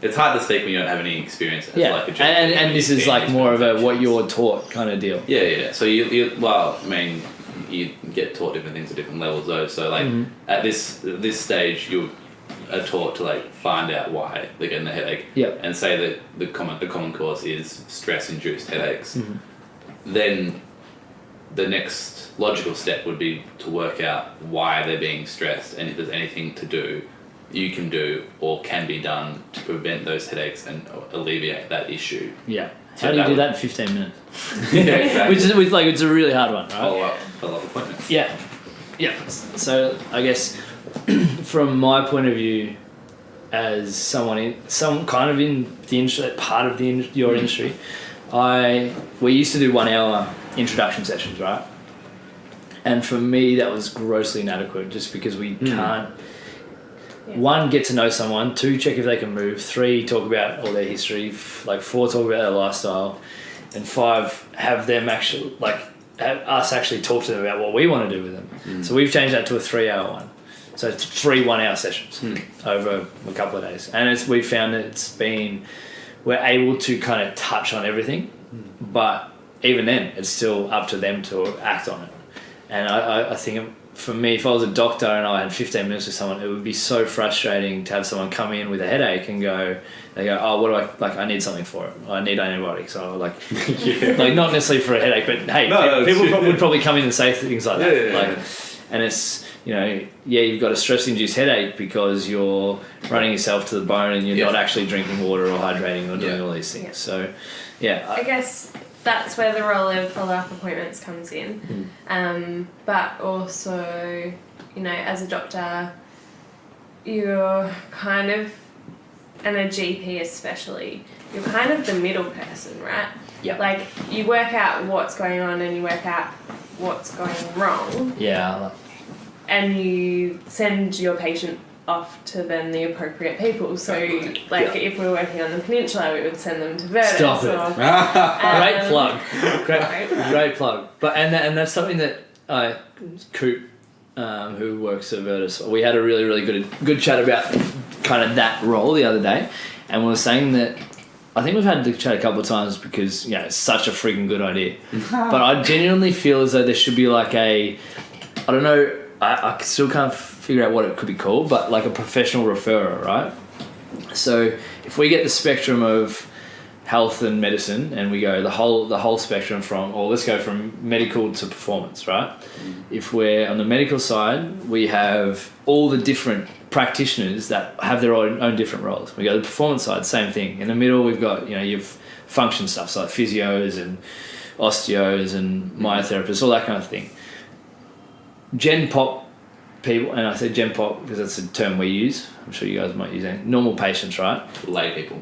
it's hard to speak when you don't have any experience as like a GP. And this is like more of a what you're taught kind of deal. Yeah. So you get taught different things at different levels though. So like at this stage you are taught to like find out why they're getting the headache. Yep. And say that the common cause is stress induced headaches. Then the next logical step would be to work out why they're being stressed and if there's anything you can do or can be done to prevent those headaches and alleviate that issue. Yeah. So How do you do that in 15 minutes? Yeah, exactly. Which is like, it's a really hard one, right? Follow-up appointments. Yeah. So I guess from my point of view, as someone in the industry, part of your industry, we used to do 1 hour introduction sessions, right? And for me, that was grossly inadequate, just because we can't. 1, get to know someone. 2, check if they can move. 3, talk about all their history. 4, talk about their lifestyle. And 5, have them actually have us actually talk to them about what we want to do with them. So we've changed that to a 3-hour one. So it's 3 1-hour sessions over a couple of days. And we found that we're able to kind of touch on everything, but even then, it's still up to them to act on it. And I think for me, if I was a doctor and I had 15 minutes with someone, it would be so frustrating to have someone come in with a headache and they go, oh, what do I, like, I need something for it. I need antibiotics. Or like, like not necessarily for a headache, but hey, people would probably come in and say things like that. And it's, you know, you've got a stress-induced headache because you're running yourself to the bone and you're not actually drinking water or hydrating or doing all these things. Yeah. So, I guess that's where the role of follow-up appointments comes in. But also, you know, as a doctor, you're kind of, and a GP especially, you're kind of the middle person, right? Yeah. Like, you work out what's going on and you work out what's going wrong. Yeah. And you send your patient off to then the appropriate people. So, if we're working on the peninsula, we would send them to Vertis. Stop it. Great plug. Great plug. But and that's something that Coop, who works at Vertis, we had a really, really good chat about kind of that role the other day, and we were saying that I think we've had the chat a couple of times because, you know, it's such a freaking good idea. But I genuinely feel as though there should be like I don't know, I still can't figure out what it could be called, but like a professional referrer, right? So if we get the spectrum of health and medicine and we go the whole spectrum let's go from medical to performance, right? If we're on the medical side, we have all the different practitioners that have their own different roles. We go to the performance side, same thing. In the middle, we've got, you know, you've function stuff, so like physios and osteos and myotherapists, all that kind of thing. Gen pop people, and I say gen pop because that's a term we use. I'm sure you guys might use it. Normal patients, right? Lay people.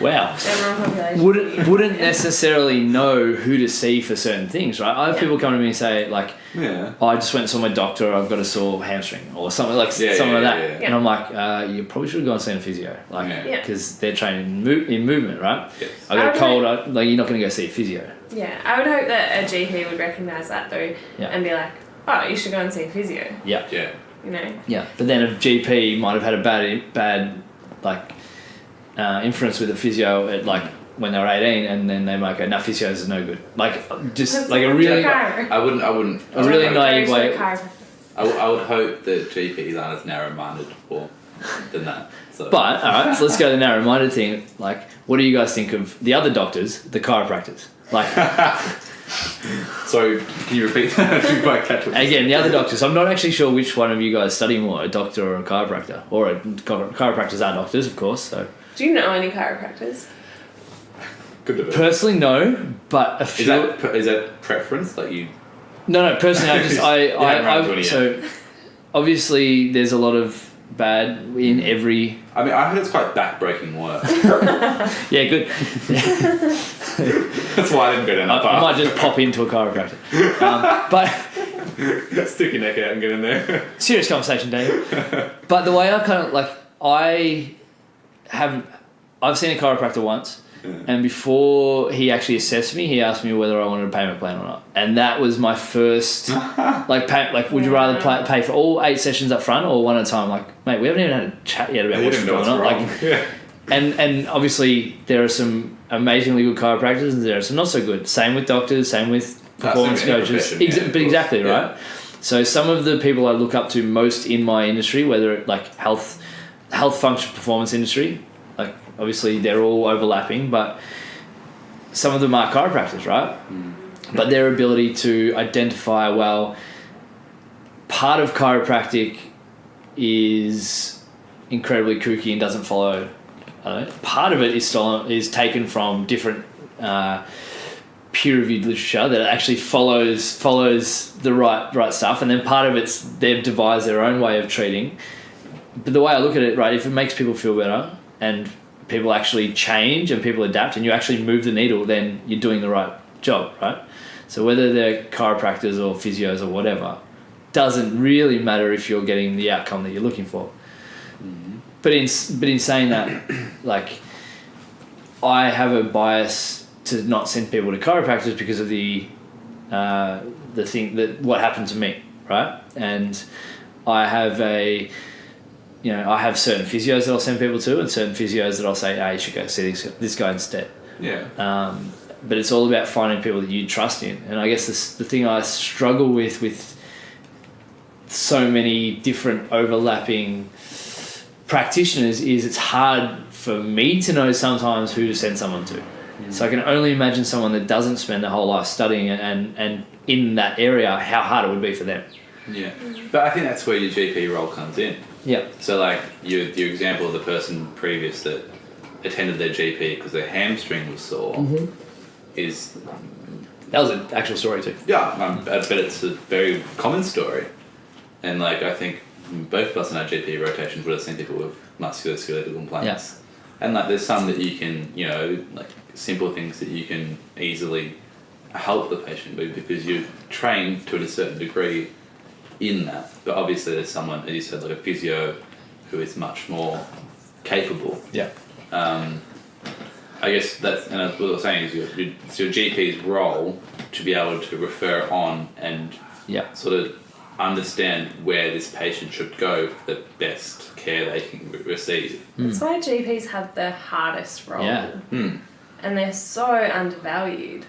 Wow. General population. Wouldn't necessarily know who to see for certain things, right? I have people come to me and say, like, I just went and saw my doctor, I've got a sore hamstring or something like that. Yeah. And I'm like, you probably should have gone and seen a physio, like, because they're trained in movement, right? Yes. I got a cold, like, you're not going to go see a physio. Yeah, I would hope that a GP would recognise that though, and be like, oh, you should go and see a physio. Yeah. Yeah. You know. Yeah, but then a GP might have had a bad like influence with a physio at like when they were 18, and then they might go, "No, physios is no good." Like just That's like a really, I wouldn't. A really naive way. I would hope that GPs aren't as narrow-minded than that. So. But all right, so let's go to the narrow-minded thing. Like, what do you guys think of the other doctors, the chiropractors? Like, so can you repeat that? I didn't quite catch it. Again, the other doctors. I'm not actually sure which one of you guys study more, a doctor or a chiropractor. Or chiropractors are doctors, of course. So. Do you know any chiropractors? Personally, no, but a few. Is that preference? Like you? No. Personally, I so obviously there's a lot of bad in every. I mean, I heard it's quite back-breaking work. Yeah, good. That's why I didn't go down that path. I might just pop into a chiropractor. But stick your neck out and get in there. Serious conversation, Dave. But the way I kind of like, I've seen a chiropractor once, and before he actually assessed me, he asked me whether I wanted a payment plan or not, and that was my first would you rather pay for all 8 sessions up front or one at a time? Like, mate, we haven't even had a chat yet about what's going on. Like, and obviously there are some amazingly good chiropractors and there are some not so good. Same with doctors, same with performance coaches. Exactly, right? So some of the people I look up to most in my industry, whether it like health function performance industry, like obviously they're all overlapping, but some of them are chiropractors, right? But their ability to identify, well, part of chiropractic is incredibly kooky and doesn't follow. Part of it is taken from different peer-reviewed literature that actually follows the right stuff, and then part of it's they've devised their own way of treating. But the way I look at it, right, if it makes people feel better and people actually change and people adapt and you actually move the needle, then you're doing the right job, right? So whether they're chiropractors or physios or whatever, doesn't really matter if you're getting the outcome that you're looking for. But in saying that, like, I have a bias to not send people to chiropractors because of the thing that what happened to me, right? And I have I have certain physios that I'll send people to and certain physios that I'll say, hey, you should go see this guy instead. Yeah. but it's all about finding people that you trust in. And I guess the thing I struggle with so many different overlapping practitioners is it's hard for me to know sometimes who to send someone to. So I can only imagine someone that doesn't spend their whole life studying and in that area, how hard it would be for them. Yeah, but I think that's where your GP role comes in. Yeah. So like your example of the person previous that attended their GP because their hamstring was sore is... That was an actual story too. Yeah, I bet it's a very common story. And like I think both of us in our GP rotations would have seen people with musculoskeletal complaints. Yeah. And like there's some that you can, like simple things that you can easily help the patient with because you're trained to a certain degree in that. But obviously there's someone, as you said, like a physio who is much more capable. Yeah. I guess that's, and what I was saying is it's your GP's role to be able to refer on and sort of understand where this patient should go for the best care they can receive. That's why GPs have the hardest role. Yeah. And they're so undervalued.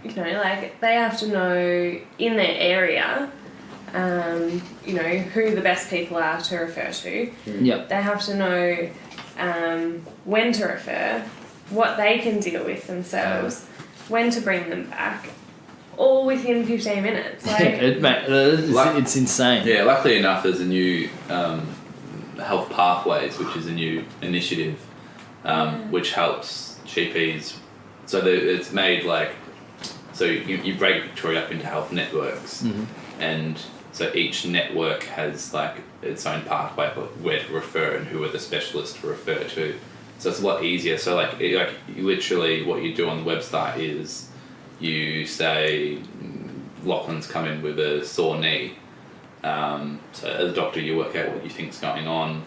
Like they have to know in their area, who the best people are to refer to. Yep. They have to know when to refer, what they can deal with themselves, when to bring them back, all within 15 minutes. It's insane. Yeah, luckily enough there's a new Health Pathways, which is a new initiative which helps GPs. So it's made like, so you break Victoria up into health networks, and so each network has like its own pathway of where to refer and who are the specialists to refer to. So it's a lot easier. So like literally what you do on the website is you say Lachlan's come in with a sore knee. So as a doctor you work out what you think's going on,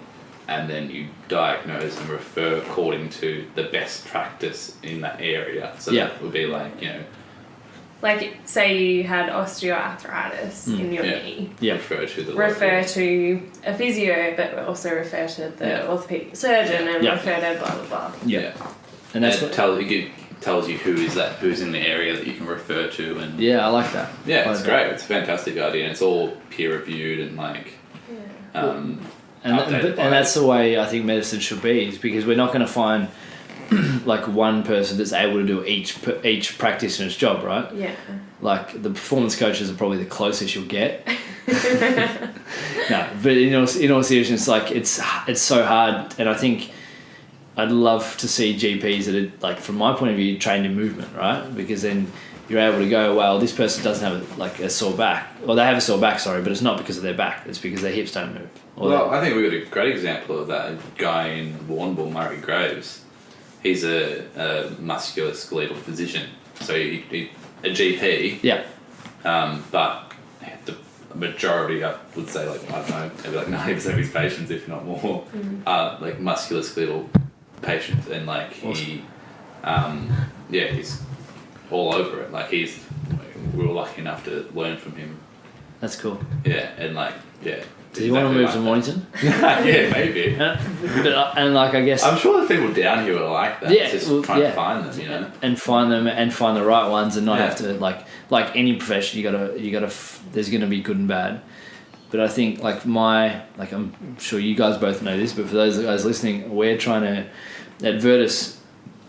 and then you diagnose and refer according to the best practice in that area. So that would be like, like say you had osteoarthritis in your knee. Yeah. Refer to a physio, but also refer to the orthopedic surgeon and refer to blah blah blah. Yeah. And that's what tells you who's in the area that you can refer to. And I like that. Yeah, it's great. It's a fantastic idea, and it's all peer reviewed and like and that's the way I think medicine should be, is because we're not going to find like one person that's able to do each practitioner's job, right? Yeah. Like the performance coaches are probably the closest you'll get. No, but in all seriousness, like it's so hard, and I think I'd love to see GPs that are, like, from my point of view, trained in movement, right? Because then you're able to go, well, this person doesn't have like a sore back, or they have a sore back, sorry, but it's not because of their back; it's because their hips don't move. I think we've got a great example of that. A guy in Warrnambool, Murray Graves. He's a musculoskeletal physician, so he a GP. Yeah. But the majority, I would say, like, I don't know, maybe like 90% of his patients, if not more, are like musculoskeletal patients, and like he, he's all over it. Like we were lucky enough to learn from him. That's cool. Yeah, and like Do you want to move to Mornington? Yeah, maybe. And like, I guess I'm sure the people down here are like that. Yeah, just trying to find them, and find them and find the right ones, and not have to like any profession. You gotta. There's gonna be good and bad, but I think I'm sure you guys both know this, but for those guys listening, we're trying to at Virtus.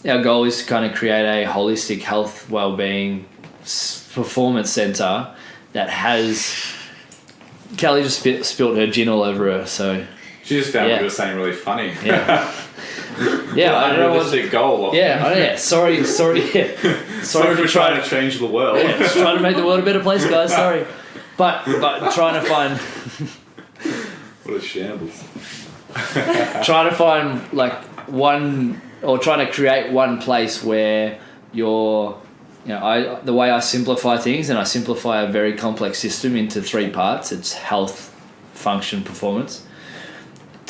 Our goal is to kind of create a holistic health, well-being, performance centre that has. Kelly just spilled her gin all over her, so... She just found what you were saying really funny. Yeah. I don't know what's the goal. Sorry for trying to change the world. Yeah, just trying to make the world a better place, guys. Sorry. But trying to find... What a shambles. Trying to find, like, one... Or trying to create one place where you're... the way I simplify things, and I simplify a very complex system into 3 parts. It's health, function, performance.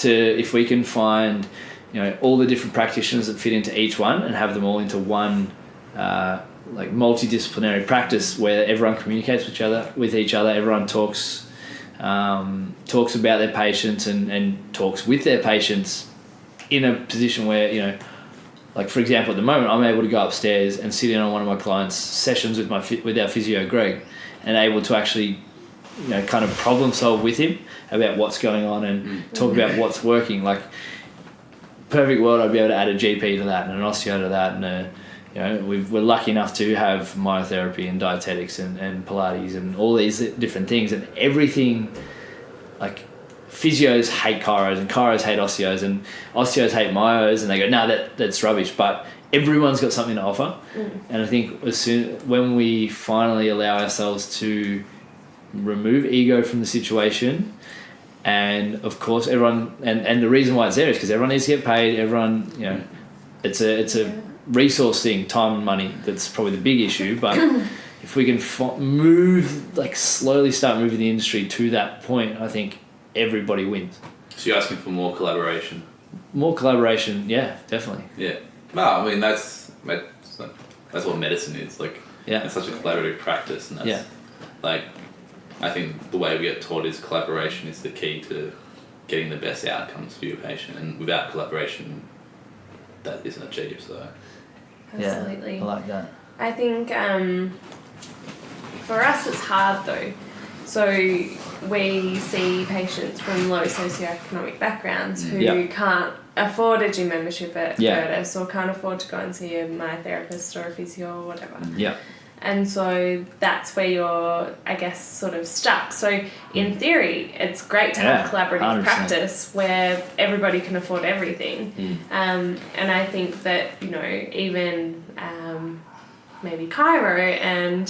If we can find, all the different practitioners that fit into each one and have them all into one, like multidisciplinary practice where everyone communicates with each other, everyone talks about their patients and talks with their patients in a position where, like for example, at the moment, I'm able to go upstairs and sit in on one of my clients' sessions with our physio Greg, and able to actually, kind of problem solve with him about what's going on and talk about what's working. Like, perfect world, I'd be able to add a GP to that and an osteo to that, and we're lucky enough to have myotherapy and dietetics and Pilates and all these different things, and everything. Like, physios hate chiros and chiros hate osteos and osteos hate myos, and they go, no, that's rubbish. But everyone's got something to offer, and I think when we finally allow ourselves to remove ego from the situation, and of course everyone, and the reason why it's there is because everyone needs to get paid. Everyone, it's a resource thing, time and money. That's probably the big issue, but. If we can slowly start moving the industry to that point, I think everybody wins. So you're asking for more collaboration? More collaboration, yeah, definitely. Yeah. No, I mean, that's what medicine is. Like, it's such a collaborative practice. And that's, I think the way we get taught is collaboration is the key to getting the best outcomes for your patient. And without collaboration, that isn't achieved, so... Absolutely. Yeah, I like that. I think... for us, it's hard though. So we see patients from low socioeconomic backgrounds who can't afford a gym membership at Curtis, or can't afford to go and see a myotherapist or a physio or whatever. Yeah. And so that's where you're, I guess, sort of stuck. So in theory, it's great to have collaborative 100%. practice where everybody can afford everything. And I think that, even maybe chiro and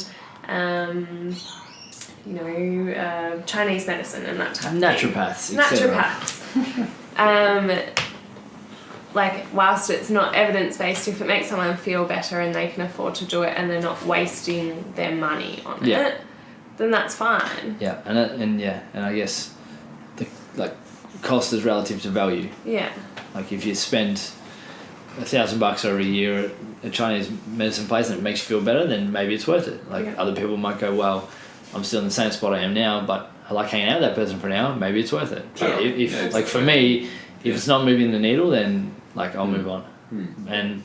Chinese medicine and that type of Naturopaths. thing. Naturopaths. Whilst it's not evidence-based, if it makes someone feel better and they can afford to do it and they're not wasting their money on it, then that's fine. Yeah, and I guess the cost is relative to value. Yeah. Like, if you spend $1,000 over a year at a Chinese medicine place and it makes you feel better, then maybe it's worth it. Other people might go, well, I'm still in the same spot I am now, but I like hanging out with that person for an hour, maybe it's worth it. But for me, if it's not moving the needle, then I'll move on. And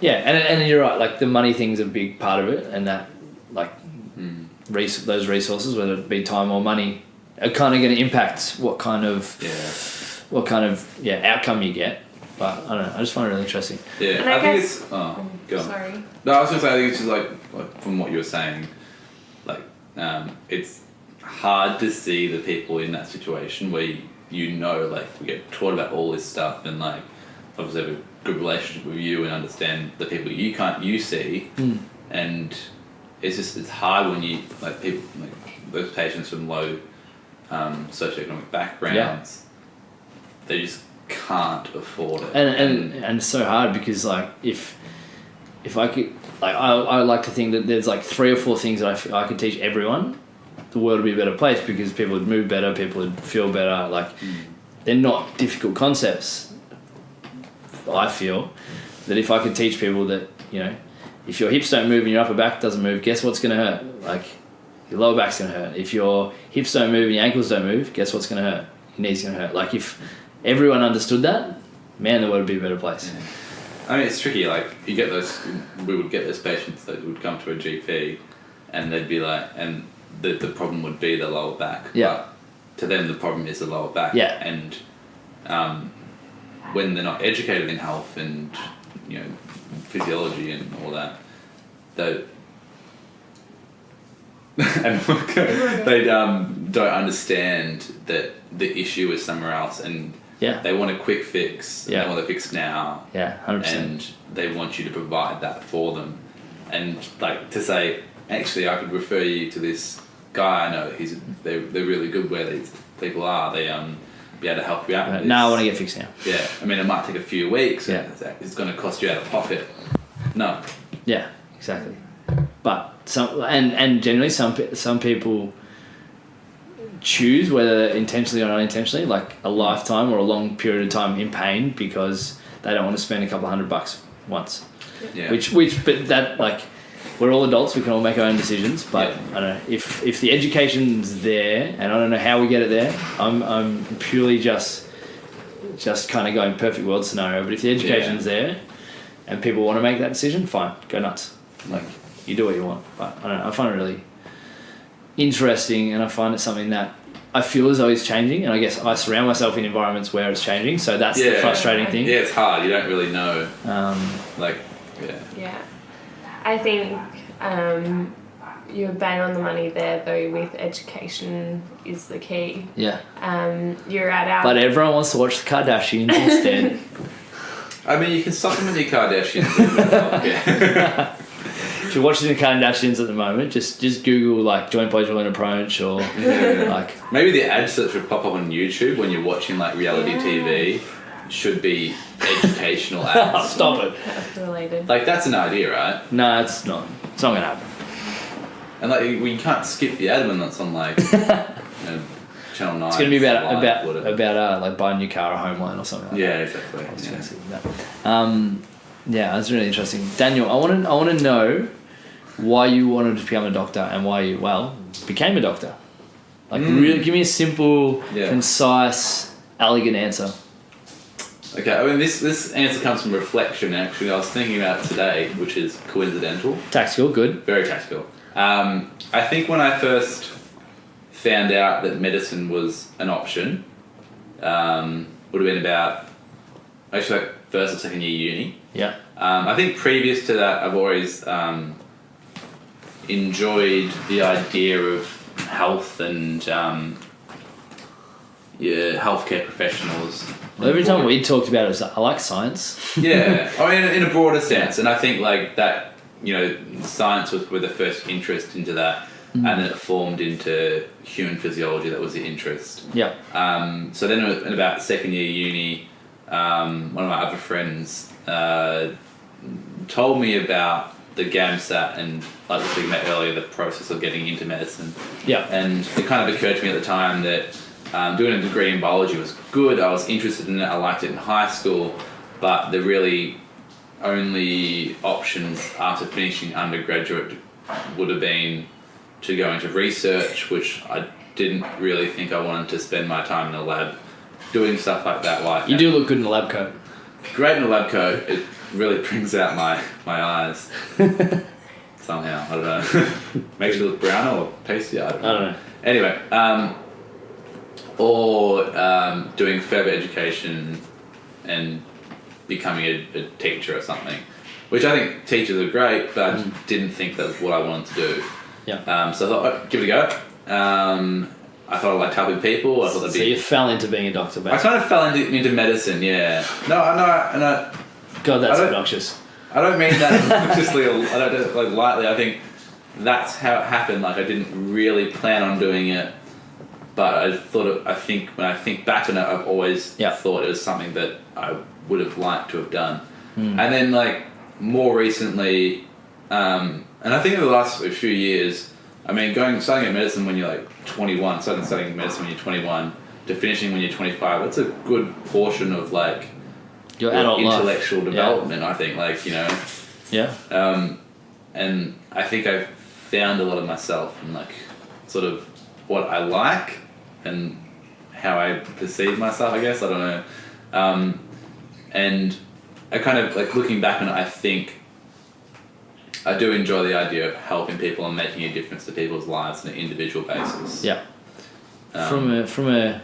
and you're right, the money thing's a big part of it, and that those resources, whether it be time or money, are kind of going to impact what kind of outcome you get. But I don't know, I just find it really interesting. Yeah, I think it's... Oh, go on. Sorry. No, I was going to say, I think it's just from what you were saying, it's hard to see the people in that situation where we get taught about all this stuff and obviously have a good relationship with you and understand the people you see, and it's hard when you people those patients from low socioeconomic backgrounds, they just can't afford it, and it's so hard because if I could, I like to think that there's 3 or 4 things that I could teach everyone, the world would be a better place because people would move better, people would feel better. They're not difficult concepts. I feel that if I could teach people that, if your hips don't move and your upper back doesn't move, guess what's going to hurt? Your lower back's going to hurt. If your hips don't move and your ankles don't move, guess what's going to hurt? Your knee's going to hurt. If everyone understood that, man, the world would be a better place. Yeah. I mean, it's tricky. We would get those patients that would come to a GP, and they'd be and the problem would be the lower back. Yeah. But to them, the problem is the lower back. Yeah. And when they're not educated in health and physiology and all that, they don't understand that the issue is somewhere else, and they want a quick fix. They want to fix now. Yeah, 100%. And they want you to provide that for them, and to say, actually, I could refer you to this guy I know. They're really good where these people are. They be able to help you out with this. No, I want to get fixed now. Yeah, I mean, it might take a few weeks. Yeah. It's going to cost you out of pocket. No. Yeah, exactly. But generally some people choose, whether intentionally or unintentionally, a lifetime or a long period of time in pain because they don't want to spend a couple $100 once. Yeah. But that we're all adults, we can all make our own decisions. But I don't know if the education's there, and I don't know how we get it there. I'm purely just kind of going perfect world scenario. But if the education's there, and people want to make that decision, fine, go nuts. Like, you do what you want. But I don't know, I find it really interesting, and I find it something that I feel as though it's changing, and I guess I surround myself in environments where it's changing, so that's the frustrating thing. Yeah, it's hard. You don't really know. Yeah. I think you're bang on the money there, though, with education is the key. Yeah. You're at our... But everyone wants to watch the Kardashians instead. I mean, you can supplement your Kardashians with healthcare. If you're watching the Kardashians at the moment, just Google like joint by joint approach, or like maybe the ads that should pop up on YouTube when you're watching like reality TV should be educational ads. Stop it. Related. Like, that's an idea, right? No, it's not. It's not gonna happen. And like we can't skip the ad when that's on like Channel 9. It's gonna be about like buying a new car or home loan or something like that. Exactly. Yeah, that's really interesting. Daniel, I want to know why you wanted to become a doctor and why you became a doctor. Like, really, give me a simple, concise, elegant answer. Okay, I mean, this answer comes from reflection, actually. I was thinking about it today, which is coincidental. Tactical, good. Very tactical. I think when I first found out that medicine was an option, would have been about, actually, like first or second year uni. Yeah. I think previous to that, I've always enjoyed the idea of health and healthcare professionals. Well, every time we talked about it, was I like science. Yeah, I mean, in a broader sense, and I think like that, science was the first interest into that, and then it formed into human physiology. That was the interest. Yeah. So then in about second year uni, one of my other friends told me about the GAMSAT and, like we were talking about earlier, the process of getting into medicine. Yeah. And it kind of occurred to me at the time that doing a degree in biology was good. I was interested in it. I liked it in high school, but the really only options after finishing undergraduate would have been to go into research, which I didn't really think I wanted to spend my time in a lab doing stuff like that. Like, you do look good in a lab coat. Great in a lab coat. It really brings out my eyes. Somehow, I don't know. Makes you look browner or pasty. I don't know. Anyway, or doing further education and becoming a teacher or something, which I think teachers are great, but I didn't think that was what I wanted to do. Yeah. So I thought, give it a go. I thought I liked helping people. I thought so you fell into being a doctor, basically. I kind of fell into medicine, yeah. No, I know. God, that's obnoxious. I don't mean that obnoxiously. I don't do it like lightly. I think that's how it happened. Like, I didn't really plan on doing it, but I think when I think back on it, I've always thought it was something that I would have liked to have done. And then, like, more recently, and I think in the last few years, I mean, starting at medicine when you're like 21, studying medicine when you're 21, to finishing when you're 25, that's a good portion of like your adult intellectual life. Development, I think, like, Yeah. And I think I've found a lot of myself and like sort of what I like and how I perceive myself, I guess. I don't know. And I kind of, like, looking back on it, I think I do enjoy the idea of helping people and making a difference to people's lives on an individual basis. Yeah. To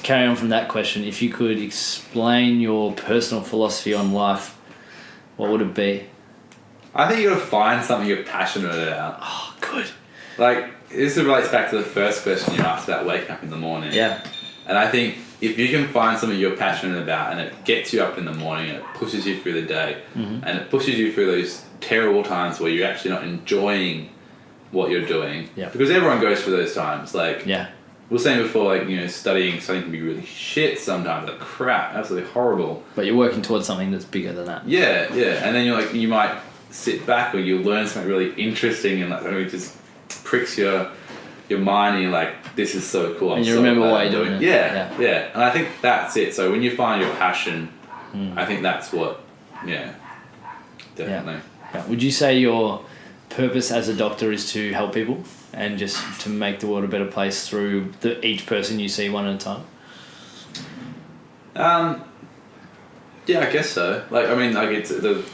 carry on from that question, if you could explain your personal philosophy on life, what would it be? I think you got to find something you're passionate about. Oh, good. Like, this relates back to the first question you asked about waking up in the morning. Yeah. And I think if you can find something you're passionate about and it gets you up in the morning and it pushes you through the day, and it pushes you through those terrible times where you're actually not enjoying what you're doing. Yeah. Because everyone goes through those times. Like, yeah. We were saying before, like, studying can be really shit sometimes, like crap, absolutely horrible. But you're working towards something that's bigger than that. Yeah. And then you might sit back or you learn something really interesting and like it just pricks your mind and you're like, this is so cool. And you remember why you're doing it. Yeah. And I think that's it. So when you find your passion, I think that's what, definitely. Yeah. Would you say your purpose as a doctor is to help people and just to make the world a better place through each person you see one at a time? Yeah, I guess so. Like, I mean, like it's the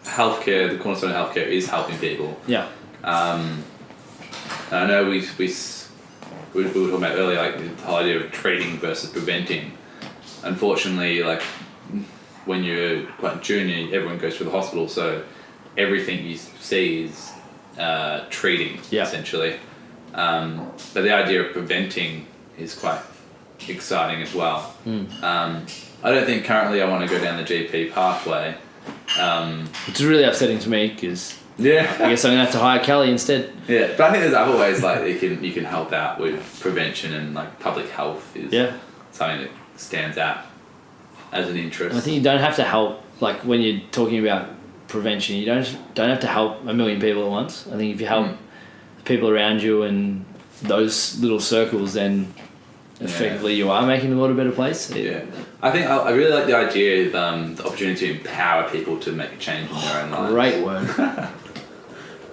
healthcare. The cornerstone of healthcare is helping people. Yeah. And I know we were talking about earlier, like the whole idea of treating versus preventing. Unfortunately, like when you're quite junior, everyone goes through the hospital, so everything you see is treating, essentially. But the idea of preventing is quite exciting as well. I don't think currently I want to go down the GP pathway. Which is really upsetting to me because I guess I'm going to have to hire Kelly instead. Yeah, but I think there's other ways like you can help out with prevention, and like public health is something that stands out as an interest. I think you don't have to help, like when you're talking about prevention, you don't have to help a million people at once. I think if you help the people around you and those little circles, then effectively you are making the world a better place. Yeah. I think I really like the idea of the opportunity to empower people to make a change in their own lives. Great word.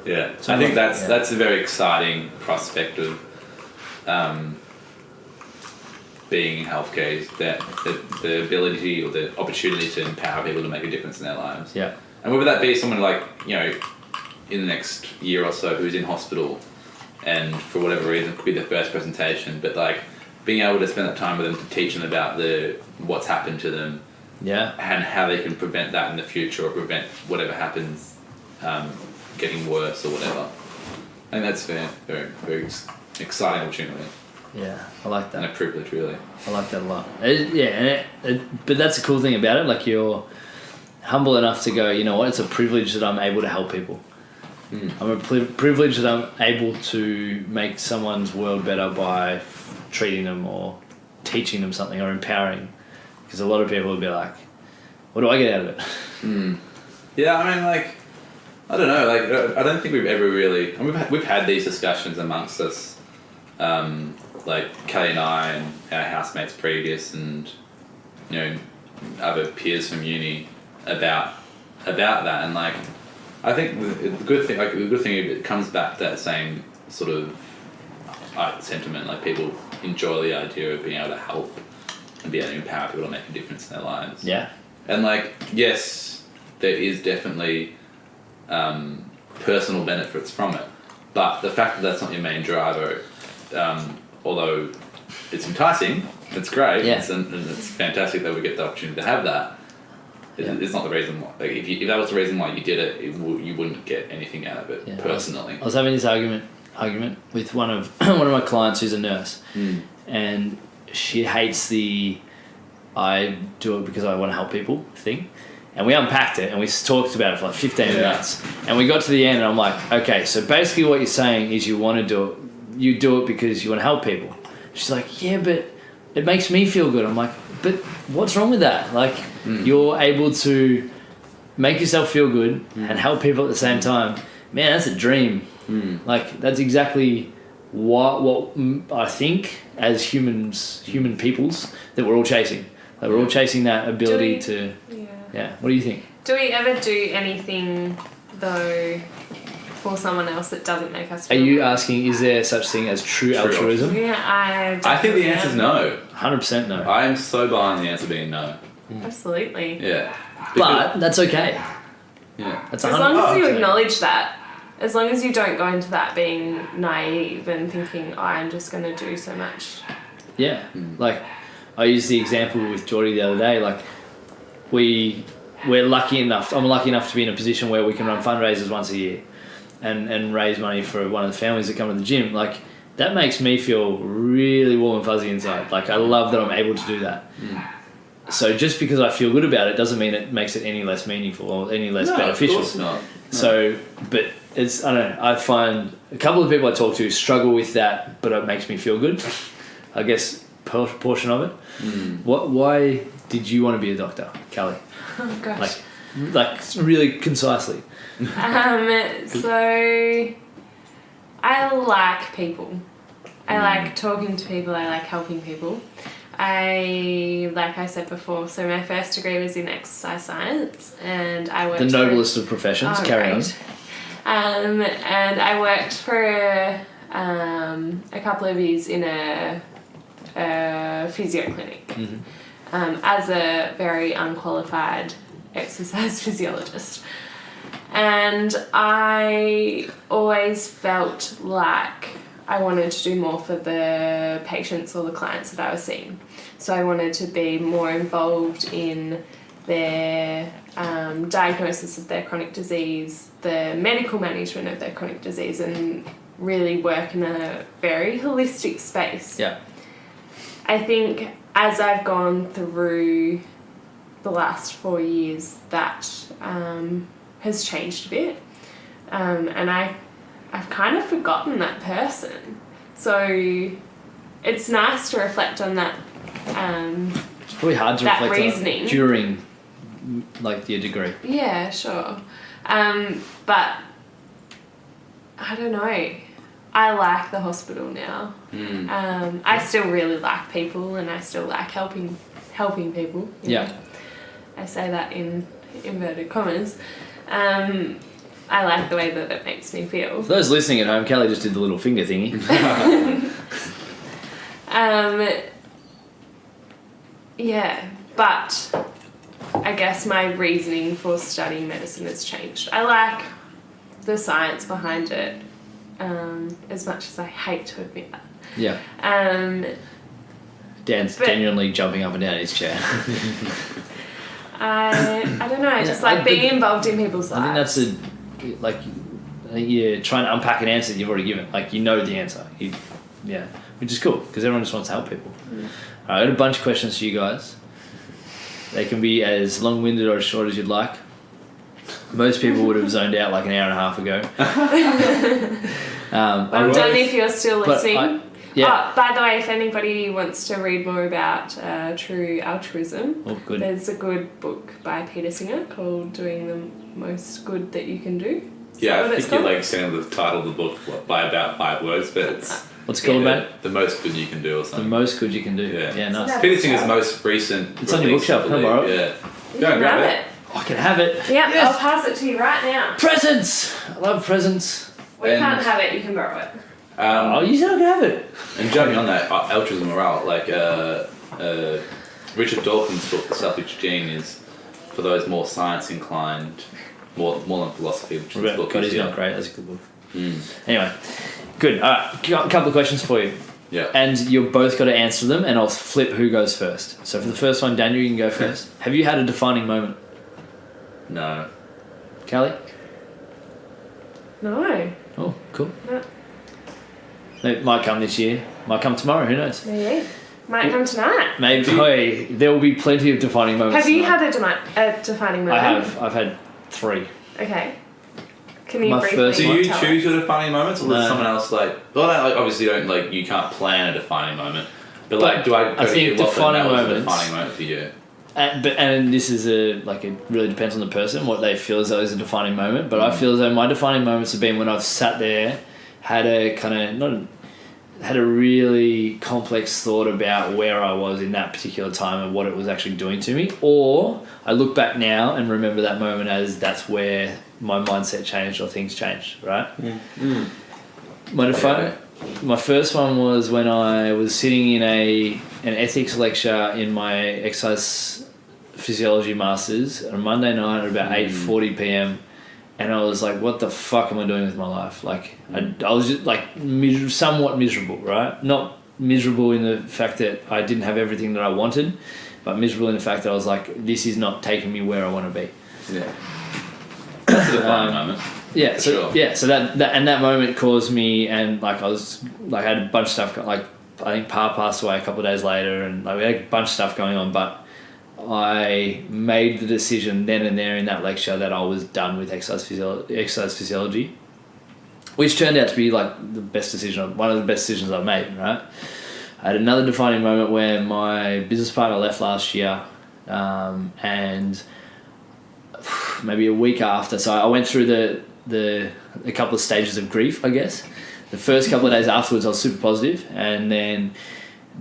Yeah. So I think that's a very exciting prospect of being in healthcare, is that the ability or the opportunity to empower people to make a difference in their lives. Yeah. And whether that be someone like, in the next year or so who's in hospital and for whatever reason could be their first presentation, but like being able to spend that time with them to teach them about what's happened to them, and how they can prevent that in the future or prevent whatever happens getting worse or whatever. And that's very, very, very exciting opportunity. Yeah, I like that. And a privilege, really. I like that a lot. But that's the cool thing about it. Like you're humble enough to go, you know what? It's a privilege that I'm able to help people. I'm a privilege that I'm able to make someone's world better by treating them or teaching them something or empowering. Because a lot of people would be like, what do I get out of it? Yeah, I mean, like, I don't know. Like, I don't think we've ever really... I mean, we've had these discussions amongst us, like Kelly and I and our housemates previous and, other peers from uni about that. And, like, I think the good thing it comes back to that same sort of sentiment. Like, people enjoy the idea of being able to help and be able to empower people to make a difference in their lives. Yeah. And, like, yes, there is definitely personal benefits from it, but the fact that that's not your main driver, although it's enticing, it's great, and it's fantastic that we get the opportunity to have that. It's not the reason why. Like, if that was the reason why you did it, you wouldn't get anything out of it personally. I was having this argument with one of my clients who's a nurse, and she hates the I do it because I want to help people thing. And we unpacked it and we talked about it for like 15 minutes. And we got to the end and I'm like, okay, so basically what you're saying is you want to do it. You do it because you want to help people. She's like, yeah, but it makes me feel good. I'm like, but what's wrong with that? Like, you're able to make yourself feel good and help people at the same time. Man, that's a dream. Like, that's exactly what I think as human peoples that we're all chasing. Like, we're all chasing that ability to... Yeah. What do you think? Do we ever do anything, though, for someone else that doesn't make us feel Are you good? asking, is there such thing as true altruism? Yeah, I think the answer is no. 100% no. I am so behind the answer being no. Absolutely. Yeah. But that's okay. Yeah. That's As long as you acknowledge that. As long as you don't go into that being naive and thinking, I'm just going to do so much. Yeah. Like, I used the example with Geordie the other day. Like, we're lucky enough. I'm lucky enough to be in a position where we can run fundraisers once a year, and raise money for one of the families that come to the gym. Like, that makes me feel really warm and fuzzy inside. Like, I love that I'm able to do that. So just because I feel good about it doesn't mean it makes it any less meaningful or any less beneficial. Of course not. No. So, but it's, I don't know. I find a couple of people I talk to struggle with that, but it makes me feel good. I guess portion of it. Why did you want to be a doctor, Kelly? Oh, gosh. Like really concisely. So I like people. I like talking to people. I like helping people. Like I said before, so my first degree was in exercise science, and I worked the noblest of professions. Carry on. And I worked for a couple of years in a physio clinic. as a very unqualified exercise physiologist. And I always felt like I wanted to do more for the patients or the clients that I was seeing. So I wanted to be more involved in their diagnosis of their chronic disease, the medical management of their chronic disease, and really work in a very holistic space. Yeah. I think as I've gone through the last 4 years, that has changed a bit. And I've kind of forgotten that person. So it's nice to reflect on that. It's probably hard to that reflect reasoning. on it during like your degree. Yeah, sure. But I don't know. I like the hospital now. I still really like people, and I still like helping people. Yeah. know. I say that in inverted commas. I like the way that it makes me feel. For those listening at home, Kelly just did the little finger thingy. Yeah, but I guess my reasoning for studying medicine has changed. I like the science behind it, as much as I hate to admit that. Yeah. Dan's genuinely jumping up and down in his chair. I don't know, I just like being involved in people's lives. I think that's I think you're trying to unpack an answer that you've already given. Like, you know the answer. Which is cool, because everyone just wants to help people. Alright, I got a bunch of questions for you guys. They can be as long-winded or as short as you'd like. Most people would have zoned out like an hour and a half ago. I'm done if you're still listening. Yeah. Oh, by the way, if anybody wants to read more about true altruism, good. There's a good book by Peter Singer called Doing the Most Good That You Can Do. Yeah, I think you're like saying the title of the book by about 5 words, but it's... What's it called, mate? The Most Good You Can Do or something. The Most Good You Can Do. Yeah, nice. Peter Singer's most recent... It's on your bookshelf, can I borrow it? Yeah. You can grab it. I can have it. Yeah, Yes. I'll pass it to you right now. Presents! I love presents. We can't have it, you can borrow it. You said I can have it. And jumping on that, altruism morale, like Richard Dawkins' book, The Selfish Gene, is for those more science inclined, more than philosophy, which is book. God, he's not great. That's a good book. Anyway, good. All right, a couple of questions for you. Yeah. And you've both got to answer them, and I'll flip who goes first. So for the first one, Daniel, you can go first. Have you had a defining moment? No. Callie? No. Oh, cool. No. It might come this year. Might come tomorrow. Who knows? Maybe. Might come tonight. Maybe. Hey, there will be plenty of defining moments. Have you tonight. had a defining moment? I have. I've had 3. Okay. Can you My briefly first Do you tell choose us? your defining moments, or does someone else obviously you can't plan a defining moment, but do I think defining moments. A defining moment for you? And this is it really depends on the person what they feel as though is a defining moment. But I feel as though my defining moments have been when I've sat there, had a really complex thought about where I was in that particular time and what it was actually doing to me, or I look back now and remember that moment as that's where my mindset changed or things changed. Right. My first one was when I was sitting in an ethics lecture in my exercise physiology masters on a Monday night at about 8:40 p.m. and I was like, what the fuck am I doing with my life? Like, I was just like somewhat miserable, right? Not miserable in the fact that I didn't have everything that I wanted, but miserable in the fact that I was like, this is not taking me where I want to be. Yeah. That's a defining moment. Yeah, so sure. yeah, so that moment caused me, and like I had a bunch of stuff. Like I think Pa passed away a couple of days later, and like we had a bunch of stuff going on. But I made the decision then and there in that lecture that I was done with exercise physiology, which turned out to be like one of the best decisions I've made. Right, I had another defining moment where my business partner left last year, and maybe a week after. So I went through a couple of stages of grief, I guess. The first couple of days afterwards, I was super positive, and then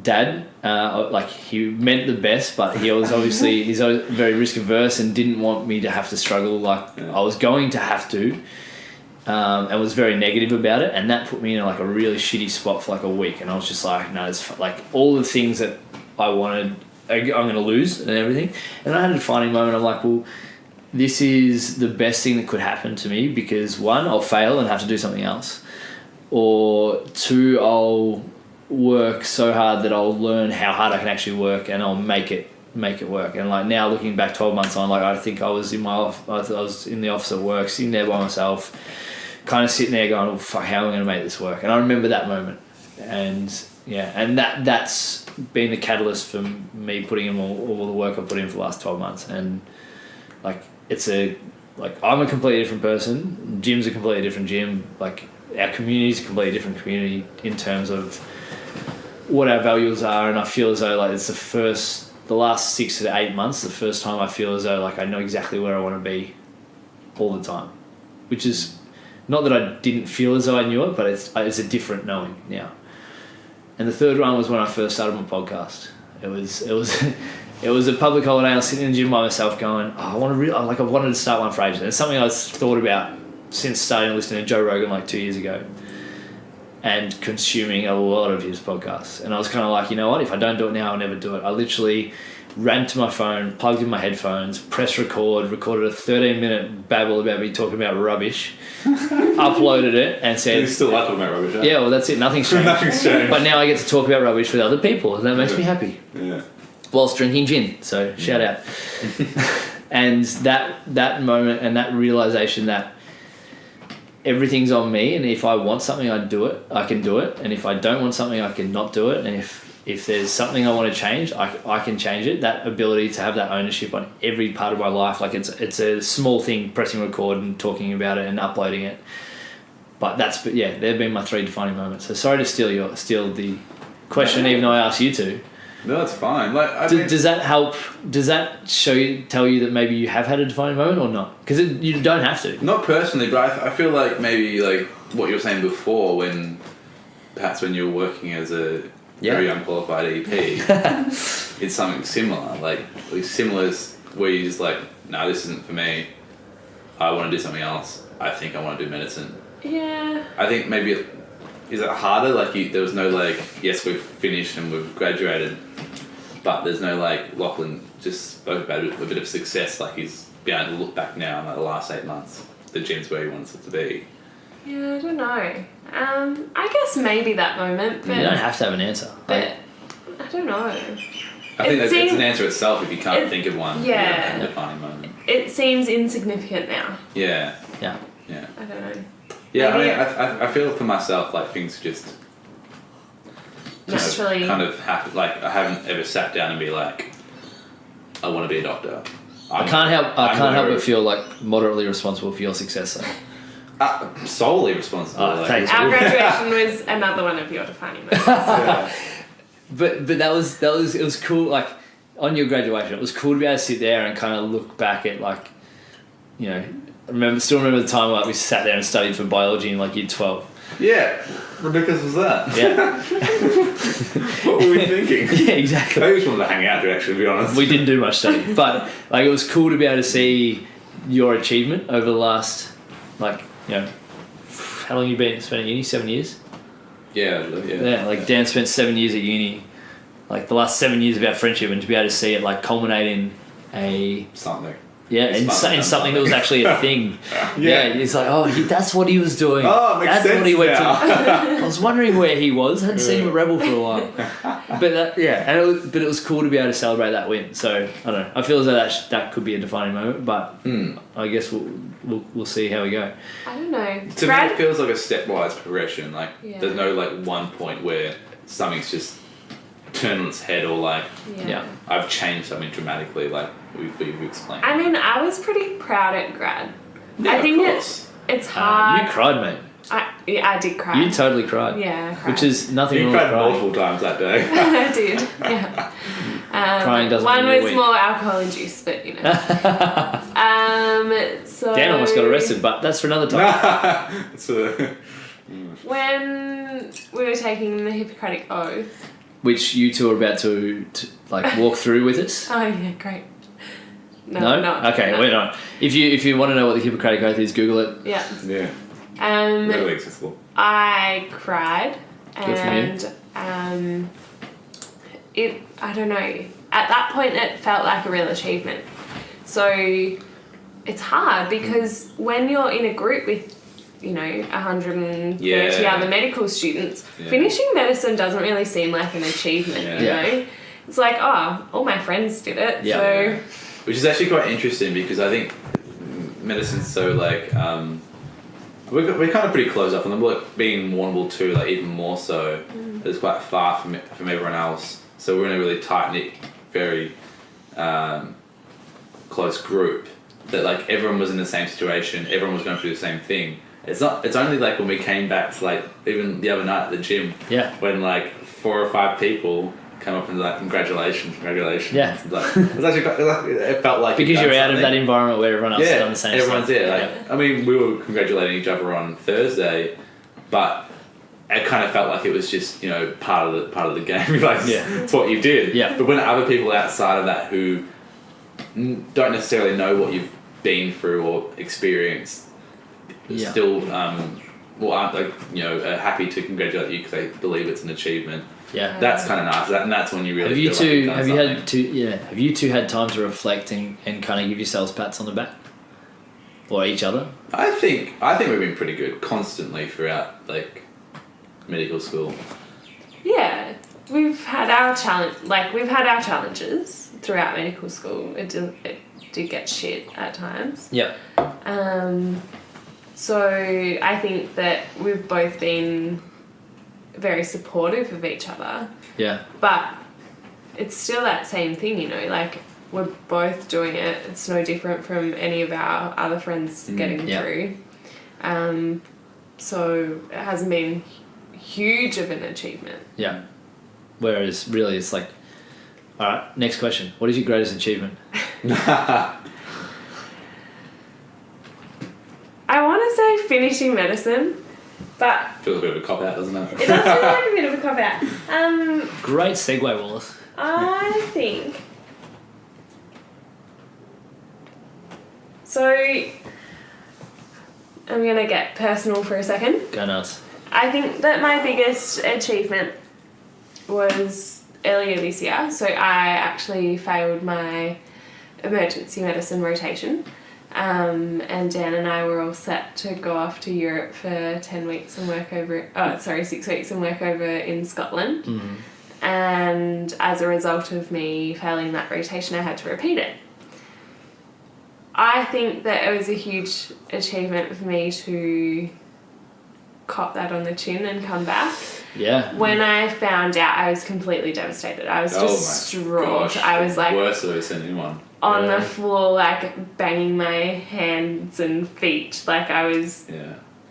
Dad, he meant the best, but he was obviously he's very risk averse and didn't want me to have to struggle like I was going to have to, and was very negative about it, and that put me in like a really shitty spot for like a week, and I was just like, no, it's like all the things that I wanted I'm going to lose and everything. And I had a defining moment. I'm like, well, this is the best thing that could happen to me because, one, I'll fail and have to do something else. Or two, I'll work so hard that I'll learn how hard I can actually work and I'll make it work. And like now looking back 12 months on, like I think I was in the office at work, sitting there by myself, kind of sitting there going, oh fuck, how am I going to make this work? And I remember that moment. And yeah, and that's been the catalyst for me putting in all the work I've put in for the last 12 months. And like I'm a completely different person. Jim's a completely different Jim. Like our community's a completely different community in terms of what our values are. And I feel as though like it's the last 6 to 8 months, the first time I feel as though like I know exactly where I want to be all the time, which is not that I didn't feel as though I knew it, but it's a different knowing now. And the third one was when I first started my podcast. It was a public holiday. I was sitting in the gym by myself going, I've wanted to start one for ages. And it's something I've thought about since starting listening to Joe Rogan like 2 years ago and consuming a lot of his podcasts. And I was kind of like, you know what, if I don't do it now, I'll never do it. I literally ran to my phone, plugged in my headphones, pressed record, recorded a 13-minute babble about me talking about rubbish, uploaded it and said... You still like talking about rubbish, huh? Yeah, well, that's it. Nothing's changed. Nothing's changed. But now I get to talk about rubbish with other people and that makes me happy. Yeah. Whilst drinking gin, so shout out. And that moment and that realisation that everything's on me, and if I want something, I can do it, and if I don't want something, I can not do it, and if there's something I want to change, I can change it. That ability to have that ownership on every part of my life, like it's a small thing, pressing record and talking about it and uploading it. But they've been my 3 defining moments. So sorry to steal the question, even though I asked you to. No, it's fine. Like, does that help? Does that tell you that maybe you have had a defining moment or not? Because you don't have to. Not personally, but I feel like maybe like what you were saying before, when you were working as a very unqualified EP, it's something similar. Like similar is where you're just like, no, this isn't for me. I want to do something else. I think I want to do medicine. Yeah. I think maybe. Is it harder? Like there was no like, yes, we've finished and we've graduated, but there's no like, Lachlan just spoke about a bit of success, like he's been able to look back now in like the last 8 months, the Jim's where he wants it to be. Yeah, I don't know. I guess maybe that moment, but... You don't have to have an answer. But I don't know. I think it's an answer itself if you can't think of one. Yeah. Defining moment. It seems insignificant now. Yeah. Yeah. Yeah. I don't know. Yeah, maybe I feel for myself like things just naturally kind of happen. Like I haven't ever sat down and be like, I want to be a doctor. I can't help but feel like moderately responsible for your success though. Solely responsible. Thanks. Our graduation was another one of your defining moments. Yeah. But that was it was cool. Like on your graduation, it was cool to be able to sit there and kind of look back at like, you know. Still remember the time like we sat there and studied for biology in like year 12. Yeah, ridiculous was that? Yeah. What were we thinking? Yeah, exactly. I just wanted to hang out to actually be honest. We didn't do much study, but like it was cool to be able to see your achievement over the last, like, you know, how long you been spent at uni? 7 years. Yeah. Yeah, like Dan spent 7 years at uni, like the last 7 years of our friendship, and to be able to see it like culminate in something. Yeah, and something that was actually a thing. Yeah, it's like, that's what he was doing. Oh, makes that's sense what he went now. to. I was wondering where he was. I hadn't seen him at Rebel for a while. But it was cool to be able to celebrate that win. So I don't know. I feel as though that could be a defining moment, but I guess we'll see how we go. I don't know. To me, it feels like a stepwise progression. Like there's no like one point where something's just turned on its head or like I've changed something dramatically. Like we've explained. I mean, I was pretty proud at grad. Yeah, I think of course. it's hard. You cried, mate. I did cry. You totally cried. Yeah, I cried. Which is nothing wrong You with cried crying. multiple times that day. I did, yeah. Crying doesn't one mean you're was weak. more alcohol induced, but you know. So Dan almost got arrested, but that's for another time. when we were taking the Hippocratic Oath. Which you two are about to like walk through with us. Oh yeah, great. No? Not. Okay, no. we're not. If you want to know what the Hippocratic Oath is, Google it. Yeah. Yeah. Really accessible. I cried, Good for you. and I don't know. at that point it felt like a real achievement. So it's hard because when you're in a group with 130 other medical students, finishing medicine doesn't really seem like an achievement, you know? It's like, oh, all my friends did it, so... Which is actually quite interesting because I think medicine's so, like, we're kind of pretty closed up on them, like, being Warrnambool too, like, even more so. It's quite far from everyone else, so we're in a really tight-knit, very close group that, like, everyone was in the same situation, everyone was going through the same thing. It's only like when we came back to, like, even the other night at the gym, when, like, 4 or 5 people come up and like, congratulations. Yeah. Like, it was actually it felt like because you're out of that environment where everyone else is on the same everyone's side. there. Like, I mean, we were congratulating each other on Thursday, but it kind of felt like it was just, part of the game. Like, it's what you did. Yeah. But when other people outside of that who don't necessarily know what you've been through or experienced, still aren't like happy to congratulate you because they believe it's an achievement. Yeah, that's kind of nice. And that's when you really have you two had time to reflect and kind of give yourselves pats on the back or each other? I think we've been pretty good constantly throughout like medical school. Yeah, we've had our challenges throughout medical school. It did get shit at times. Yeah. So I think that we've both been very supportive of each other. Yeah. But it's still that same thing, like we're both doing it. It's no different from any of our other friends getting through. So it hasn't been huge of an achievement. Yeah. Whereas really it's like, all right, next question. What is your greatest achievement? I want to say finishing medicine, but... Feels a bit of a cop-out, doesn't it? It does feel like a bit of a cop-out. Great segue, Wallace. I think... So, I'm going to get personal for a second. Go nuts. I think that my biggest achievement was earlier this year. So I actually failed my emergency medicine rotation. And Dan and I were all set to go off to Europe for 10 weeks and work over... 6 weeks and work over in Scotland. Mm-hmm. And as a result of me failing that rotation, I had to repeat it. I think that it was a huge achievement for me to cop that on the chin and come back. Yeah. When I found out, I was completely devastated. I was distraught. I was like... Worse than anyone. On the floor, like, banging my hands and feet. Like, I was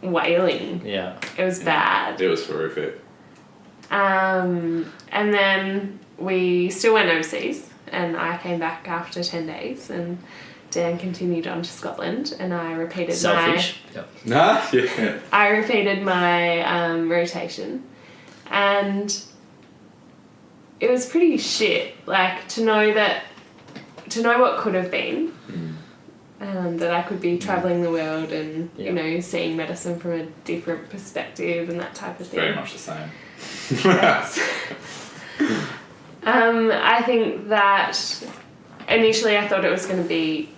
wailing. Yeah. It was bad. It was horrific. And then we still went overseas, and I came back after 10 days, and Dan continued on to Scotland, and I repeated Selfish. I repeated my rotation, and it was pretty shit. Like, to know what could have been, that I could be travelling the world and seeing medicine from a different perspective and that type of thing. Very much the same. I think that initially I thought it was going to be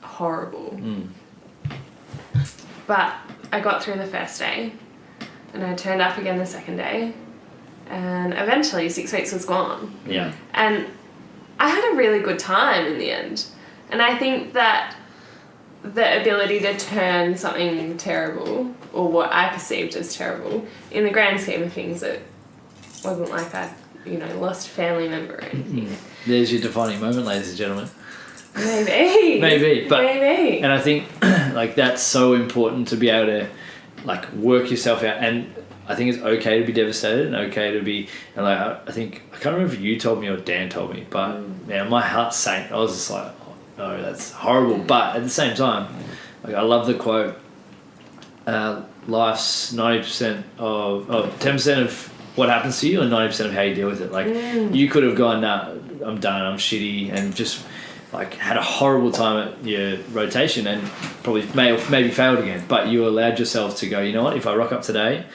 horrible. But I got through the first day and I turned up again the second day, and eventually 6 weeks was gone. Yeah. And I had a really good time in the end. And I think that the ability to turn something terrible, or what I perceived as terrible, in the grand scheme of things, it wasn't like I lost a family member or anything. There's your defining moment, ladies and gentlemen. Maybe. But and I think like that's so important to be able to like work yourself out, and I think it's okay to be devastated and okay to be, and like I think I can't remember if you told me or Dan told me, but man, my heart sank. I was just like, oh, no, that's horrible. But at the same time, like I love the quote, life's 90% of 10% of what happens to you and 90% of how you deal with it. Like you could have gone, nah, I'm done, I'm shitty, and just like had a horrible time at your rotation and probably maybe failed again, but you allowed yourself to go, you know what, if I rock up today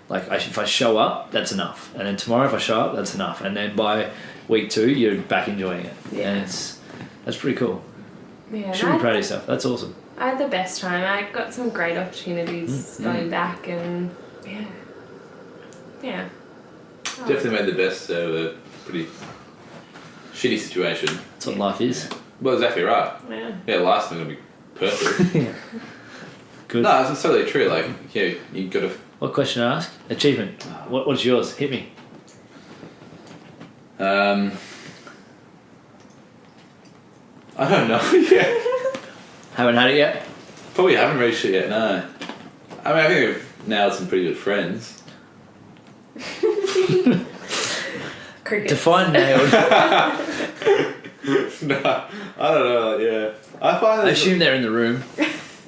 Like if I show up, that's enough. And then tomorrow if I show up, that's enough. And then by week 2, you're back enjoying it. Yeah. And that's pretty cool. Yeah, Should be proud of yourself. That's awesome. I had the best time. I got some great opportunities going back, and yeah. Definitely made the best out of a pretty shitty situation. That's what life is. Well, exactly right. Yeah. Life's not going to be perfect. Yeah. Good. No, it's totally true. Like, yeah, you got to... What question to ask? Achievement. What's yours? Hit me. I don't know yet. Haven't had it yet? Probably haven't reached it yet, no. I mean, I think we've nailed some pretty good friends. Crickets. Define nailed. No, I don't know, yeah. I find I assume they're in the room.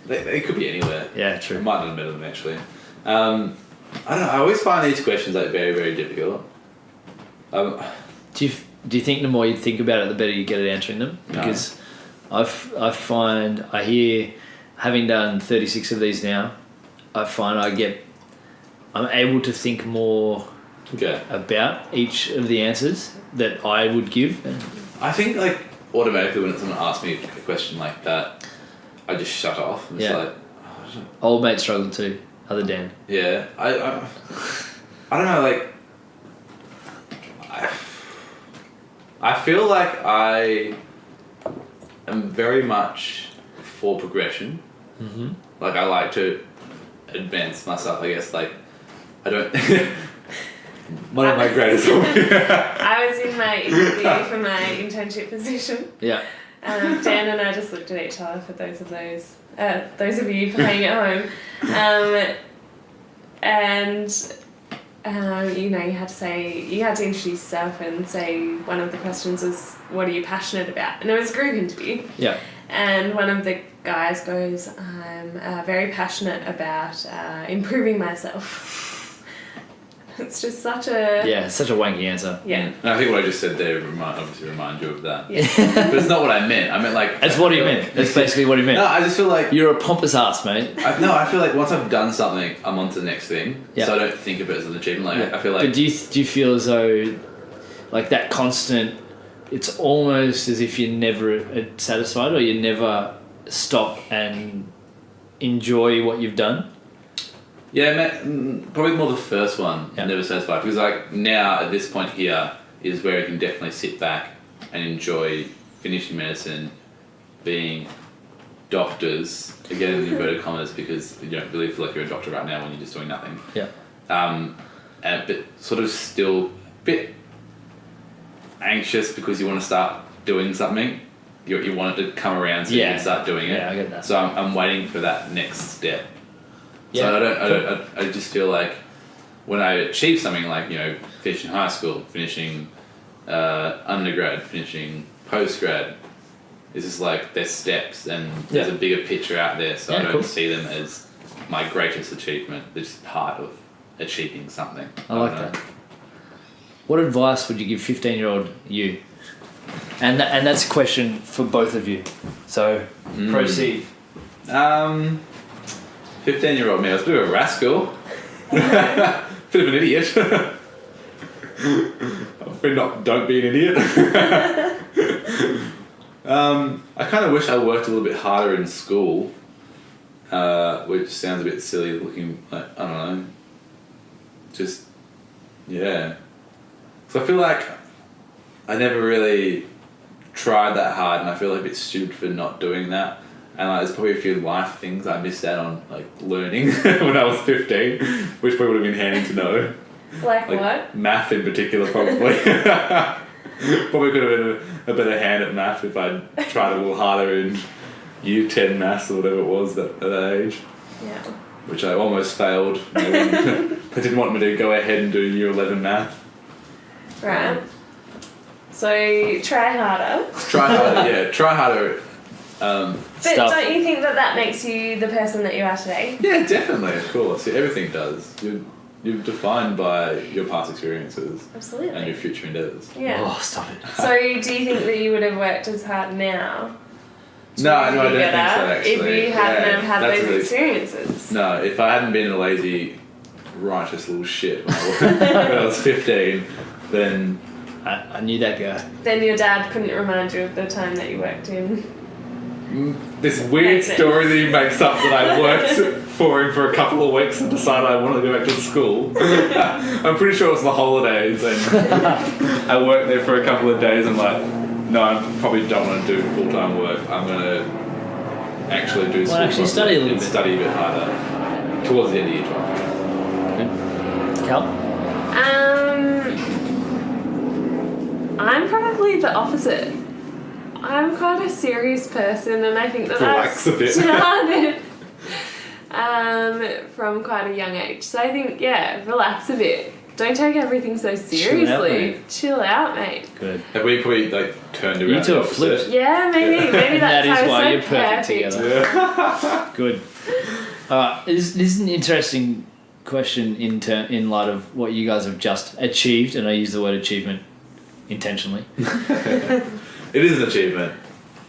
they could be anywhere. Yeah, I true. might not have met them, actually. I don't know, I always find these questions, like, very, very difficult. Do you think the more you think about it, the better you get at answering them? Because I find, I hear, having done 36 of these now, I find I'm able to think more about each of the answers that I would give. I think, like, automatically when someone asks me a question like that, I just shut off. And it's like... Old mate struggle too, other Dan. Yeah. I don't know, like... I feel like I am very much for progression. Mm-hmm. Like, I like to advance myself, I guess. Like, I don't... One of my greatest... I was in my interview for my internship position. Yeah. Dan and I just looked at each other for those of you playing at home. You had to introduce yourself and say one of the questions was, what are you passionate about? And it was a group interview. Yeah. And one of the guys goes, I'm very passionate about improving myself. It's just such a... Yeah, it's such a wanky answer. Yeah. And I think what I just said there obviously remind you of that. Yeah. But it's not what I meant. I meant, like... That's what he meant. That's basically what he meant. No, I just feel like... You're a pompous ass, mate. I feel like once I've done something, I'm on to the next thing. Yeah. So I don't think of it as an achievement. Like, I feel like... But do you feel as though, like, that constant... It's almost as if you're never satisfied, or you never stop and enjoy what you've done? Yeah, probably more the first one, Yeah. never satisfied. Because, like, now, at this point here, is where you can definitely sit back and enjoy finishing medicine, being doctors, again in inverted commas, because you don't really feel like you're a doctor right now when you're just doing nothing. Yeah. But sort of still a bit anxious because you want to start doing something. You want it to come around so you can start doing it. Yeah, I get that. So I'm waiting for that next step. Yeah. So I just feel like when I achieve something like, finishing high school, finishing undergrad, finishing postgrad, it's just like there's steps and there's a bigger picture out there, so I don't see them as my greatest achievement. They're just part of achieving something. I like that. What advice would you give 15-year-old you? And that's a question for both of you. So proceed. 15-year-old me, I was a bit of a rascal. Bit of an idiot. Don't be an idiot. I kind of wish I worked a little bit harder in school, which sounds a bit silly looking, like, I don't know. Just, yeah. So I feel like I never really tried that hard, and I feel like a bit stupid for not doing that. And there's probably a few life things I missed out on, like learning when I was 15, which probably would have been handy to know. Like what? Math in particular, probably. Probably could have been a better hand at math if I'd tried a little harder in Year 10 maths or whatever it was at that age. Yeah. Which I almost failed. They didn't want me to go ahead and do Year 11 math. Right. So try harder. Try harder. But don't you think that makes you the person that you are today? Yeah, definitely, of course. Yeah, everything does. You're defined by your past experiences. Absolutely. And your future endeavours. Yeah. Oh, stop it. So do you think that you would have worked as hard now? No, I don't think so, actually. If you hadn't have had those really, experiences? No, if I hadn't been a lazy righteous little shit when I was 15, then... I knew that guy. Then your dad couldn't remind you of the time that you worked in. This weird story that he makes up that I worked for him for a couple of weeks and decided I wanted to go back to school. I'm pretty sure it was the holidays and I worked there for a couple of days and like, no, I probably don't want to do full-time work. I'm going to actually do school. Study a little bit. Study a bit harder towards the end of year 12. Good. Cal? I'm probably the opposite. I'm quite a serious person, and I think that Relax a bit. started from quite a young age. So I think, relax a bit. Don't take everything so seriously. Chill out, mate. Good. Have we turned around? You two are flipped. Yeah, maybe that's that is how why it's you're so perfect together. Yeah. Good. This is an interesting question in light of what you guys have just achieved, and I use the word achievement intentionally. It is an achievement.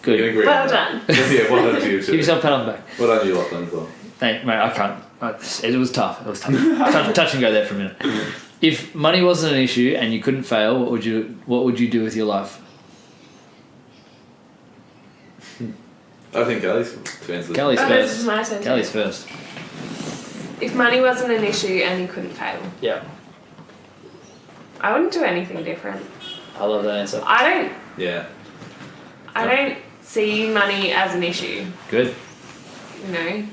Good. You can agree Well on done. that. Yeah, well done to you too. Give yourself a pat on the back. Well done to you, Lachlan, as well. Thank, mate, I can't. It was tough. Touch and go there for a minute. If money wasn't an issue and you couldn't fail, what would you do with your life? I think Kelly's first. Kelly's This is first. my turn. Kelly's first. If money wasn't an issue and you couldn't fail, Yeah. I wouldn't do anything different. I love that answer. I Yeah. don't see money as an issue. Good. You know,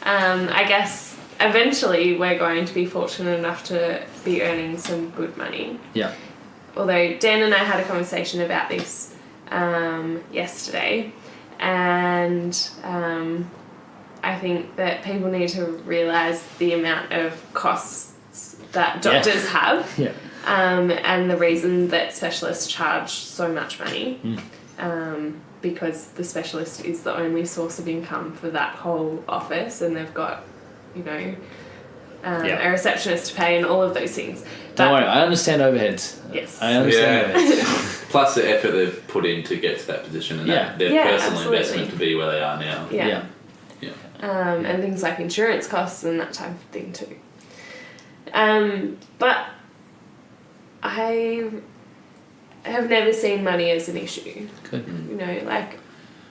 I guess eventually we're going to be fortunate enough to be earning some good money. Yeah. Although Dan and I had a conversation about this yesterday, and I think that people need to realise the amount of costs that doctors have, Yeah. and the reason that specialists charge so much money. Because the specialist is the only source of income for that whole office, and they've got, a receptionist to pay and all of those things. Don't worry, I understand overheads. Yes. I understand overheads. Plus the effort they've put in to get to that position and their personal absolutely. investment to be where they are now. Yeah. Yeah. And things like insurance costs and that type of thing too. But I have never seen money as an issue. Good.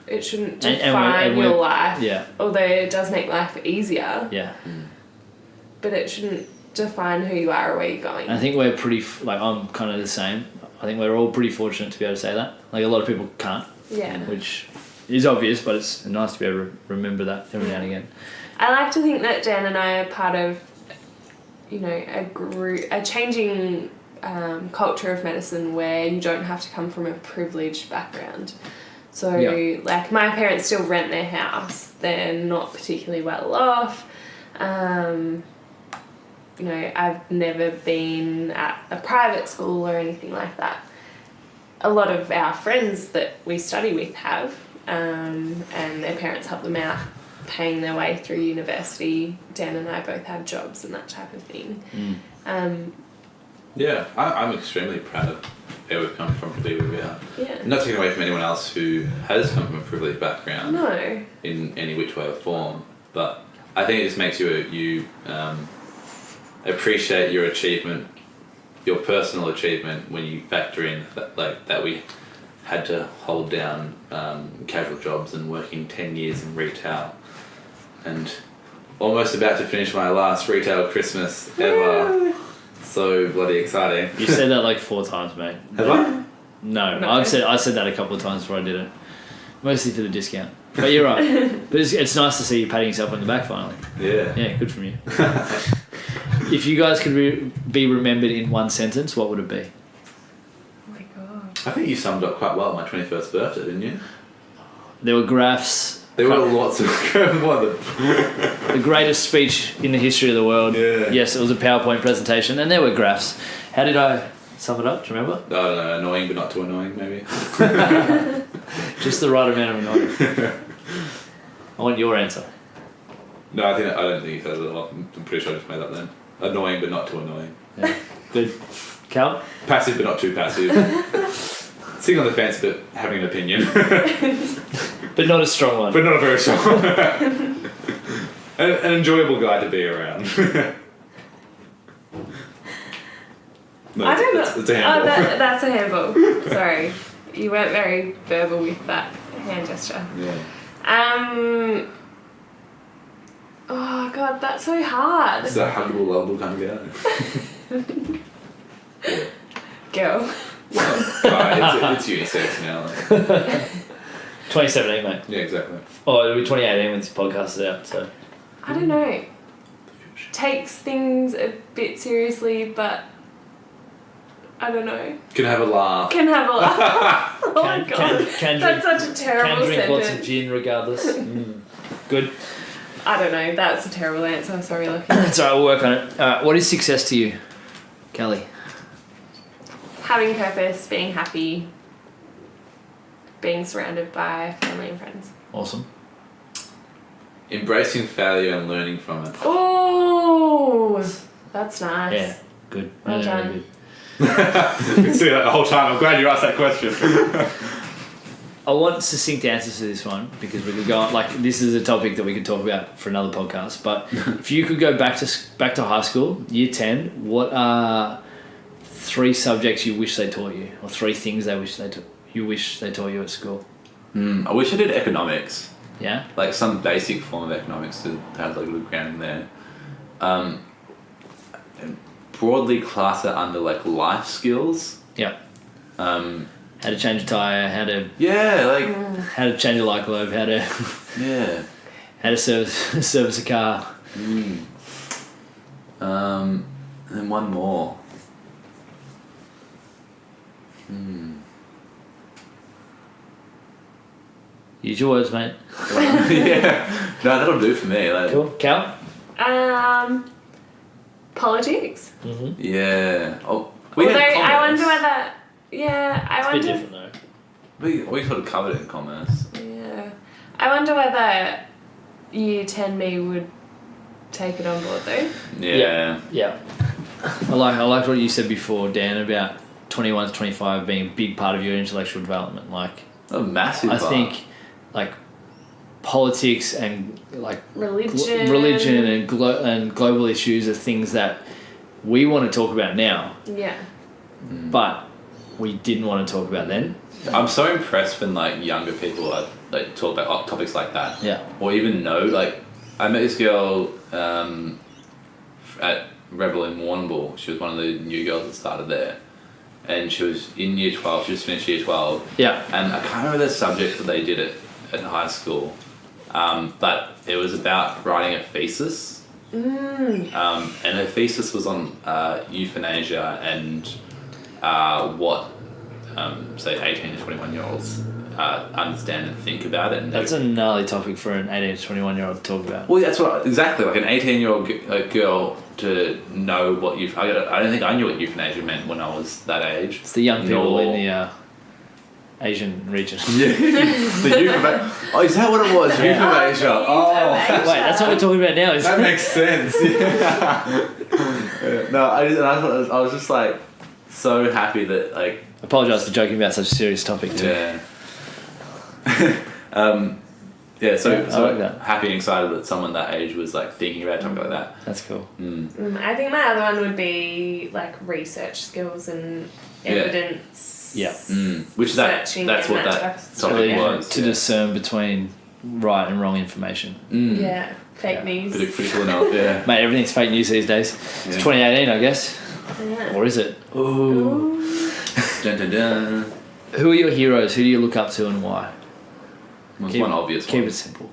It shouldn't And define we're- your life. Yeah. Although it does make life easier. Yeah. But it shouldn't define who you are or where you're going. I think we're pretty, I'm kind of the same. I think we're all pretty fortunate to be able to say that. Like, a lot of people can't. Yeah. Which is obvious, but it's nice to be able to remember that every now and again. I like to think that Dan and I are part of, a changing culture of medicine where you don't have to come from a privileged background. So, my parents still rent their house. They're not particularly well off. I've never been at a private school or anything like that. A lot of our friends that we study with have, and their parents help them out paying their way through university. Dan and I both have jobs and that type of thing. Yeah, I'm extremely proud of where we've come from to be where we are. Yeah. Not taking away from anyone else who has come from a privileged background. No. In any which way or form, but I think it just makes you appreciate your achievement, your personal achievement, when you factor in that we had to hold down casual jobs and working 10 years in retail, and almost about to finish my last retail Christmas ever. So bloody exciting. You said that like 4 times, mate. Have I? No. I said that a couple of times before I did it. Mostly for the discount. But you're right. But it's nice to see you patting yourself on the back finally. Yeah. Yeah, good from you. If you guys could be remembered in one sentence, what would it be? Oh my god. I think you summed up quite well my 21st birthday, didn't you? There were graphs. There were lots of... The greatest speech in the history of the world. Yeah. Yes, it was a PowerPoint presentation, and there were graphs. How did I sum it up? Do you remember? I don't know, annoying but not too annoying, maybe. Just the right amount of annoying. I want your answer. No, I don't think you said it a lot. I'm pretty sure I just made that then. Annoying but not too annoying. Yeah. Good. Cal? Passive but not too passive. Sitting on the fence but having an opinion. But not a strong one. But not a very strong one. An enjoyable guy to be around. No, I don't know. It's a handball. Oh, that's a handball. Sorry. You weren't very verbal with that hand gesture. Yeah. Oh, God, that's so hard. It's a huggable, lovable kind of guy. Girl. It's unisex now. 2017, mate. Yeah, exactly. Oh, it'll be 2018 when this podcast is out, so. I don't know. Takes things a bit seriously, but I don't know. Can have a laugh. Can have a laugh. Oh my God. Can That's drink, such a terrible can drink sentence. lots of gin regardless. Good. I don't know. That's a terrible answer. Sorry, Lucky. It's alright, we'll work on it. What is success to you, Kelly? Having purpose, being happy, being surrounded by family and friends. Awesome. Embracing failure and learning from it. Oh, that's nice. Yeah, good. Well Really, done. really good. You can see that the whole time. I'm glad you asked that question. I want succinct answers to this one because we could go on, like, this is a topic that we could talk about for another podcast. But if you could go back to high school, year 10, what are 3 subjects you wish they taught you, or 3 things you wish they taught you at school? I wish I did economics. Yeah. Like some basic form of economics to have like a good grounding there. And broadly class it under like life skills. Yeah. How to change a tire, how to change a light bulb, how to service a car. And then one more. Use your words, mate. Yeah. No, that'll do for me. Like, Cool. Cal? Politics. Mm-hmm. Yeah. Oh, Although had I commerce. wonder whether. Yeah, I It's a wonder. bit different though. We sort of covered it in commerce. Yeah, I wonder whether year 10 me would take it on board though. Yeah. Yeah. I liked what you said before, Dan, about 21 to 25 being a big part of your intellectual development. Like, A massive I part. think, like, politics and like Religion. and global issues are things that we want to talk about now, Yeah. but we didn't want to talk about then. I'm so impressed when like younger people are like talk about topics like that. Yeah. Or even know, like, I met this girl at Rebel in Warrnambool. She was one of the new girls that started there, and she was in year 12. She just finished year 12. Yeah. And I can't remember the subject that they did at high school, but it was about writing a thesis. And her thesis was on euthanasia and what, say, 18 to 21-year-olds understand and think about it. And That's a gnarly topic for an 18 to 21-year-old to talk about. well, that's what exactly, like an 18-year-old girl to know what I don't think I knew what euthanasia meant when I was that age. It's the young people in the Asian region. Yeah, the euthanasia. Oh, is that what it was? Yeah. Euthanasia. Oh, Wait, that's what we're talking about now, isn't that it? makes sense. Yeah. No, I was just like so happy that like. I apologise for joking about such a serious topic too. Yeah. Yeah, so I like that. happy and excited that someone that age was like thinking about something like that. That's cool. I think my other one would be like research skills and evidence. Yeah. Which Searching that's and what that that type of topic stuff. was. To discern between right and wrong information. Yeah, fake news. Pretty cool enough, yeah. Mate, everything's fake news these days. It's Yeah. 2018, I guess. Yeah. Or is it? Ooh. Dun, dun, dun. Who are your heroes? Who do you look up to and why? Well, Keep- one obvious Keep one. it simple.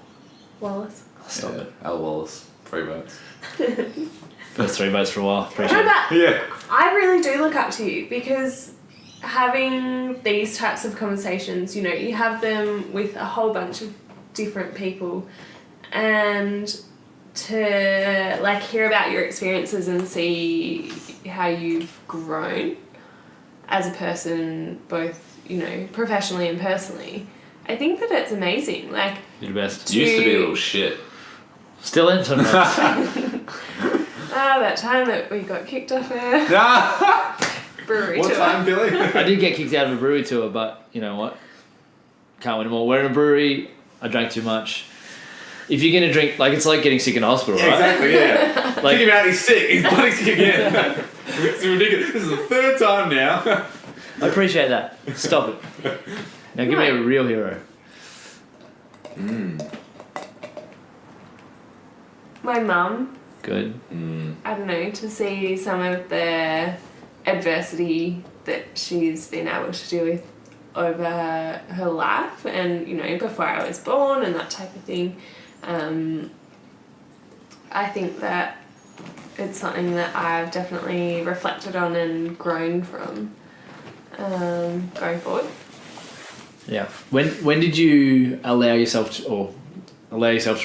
Wallace. Stop it. Al Wallace, 3 votes. First 3 votes for a while. Appreciate No, it. but Yeah. I really do look up to you because having these types of conversations, you know, you have them with a whole bunch of different people, and to like hear about your experiences and see how you've grown as a person, both, you know, professionally and personally, I think that it's amazing. Like, You're the best. Used to be a little shit. Still in sometimes. that time that we got kicked off a brewery What tour. time, Billy? I did get kicked out of a brewery tour, but you know what? Can't win them all. We're in a brewery. I drank too much. If you're going to drink, like, it's like getting sick in a hospital, right? Exactly, yeah. Kick him out, he's sick. He's bloody sick again. It's ridiculous. This is the third time now. I appreciate that. Stop it. Now give me a real hero. My mum. Good. I don't know, to see some of the adversity that she's been able to deal with over her life and, you know, before I was born and that type of thing. I think that it's something that I've definitely reflected on and grown from going forward. Yeah. When did you allow yourself to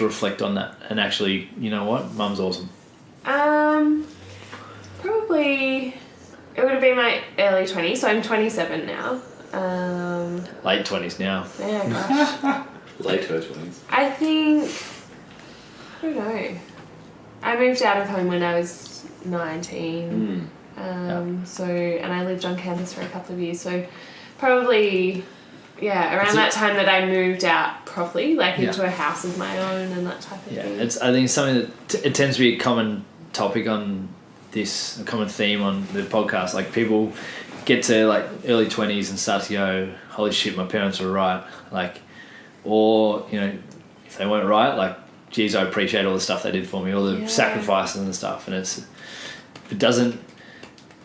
reflect on that and actually, you know what, Mum's awesome? Probably it would have been my early 20s, so I'm 27 now. Late 20s now. Yeah, gosh. Late 20s. I think, I don't know. I moved out of home when I was 19. So, and I lived on campus for a couple of years, so probably, around that time that I moved out properly, like into a house of my own and that type of thing. I think it's something that it tends to be a common topic on this, a common theme on the podcast. Like people get to like early 20s and start to go, holy shit, my parents were right. Like, or, you know, if they weren't right, like, geez, I appreciate all the stuff they did for me, all the sacrifices and stuff. And it doesn't,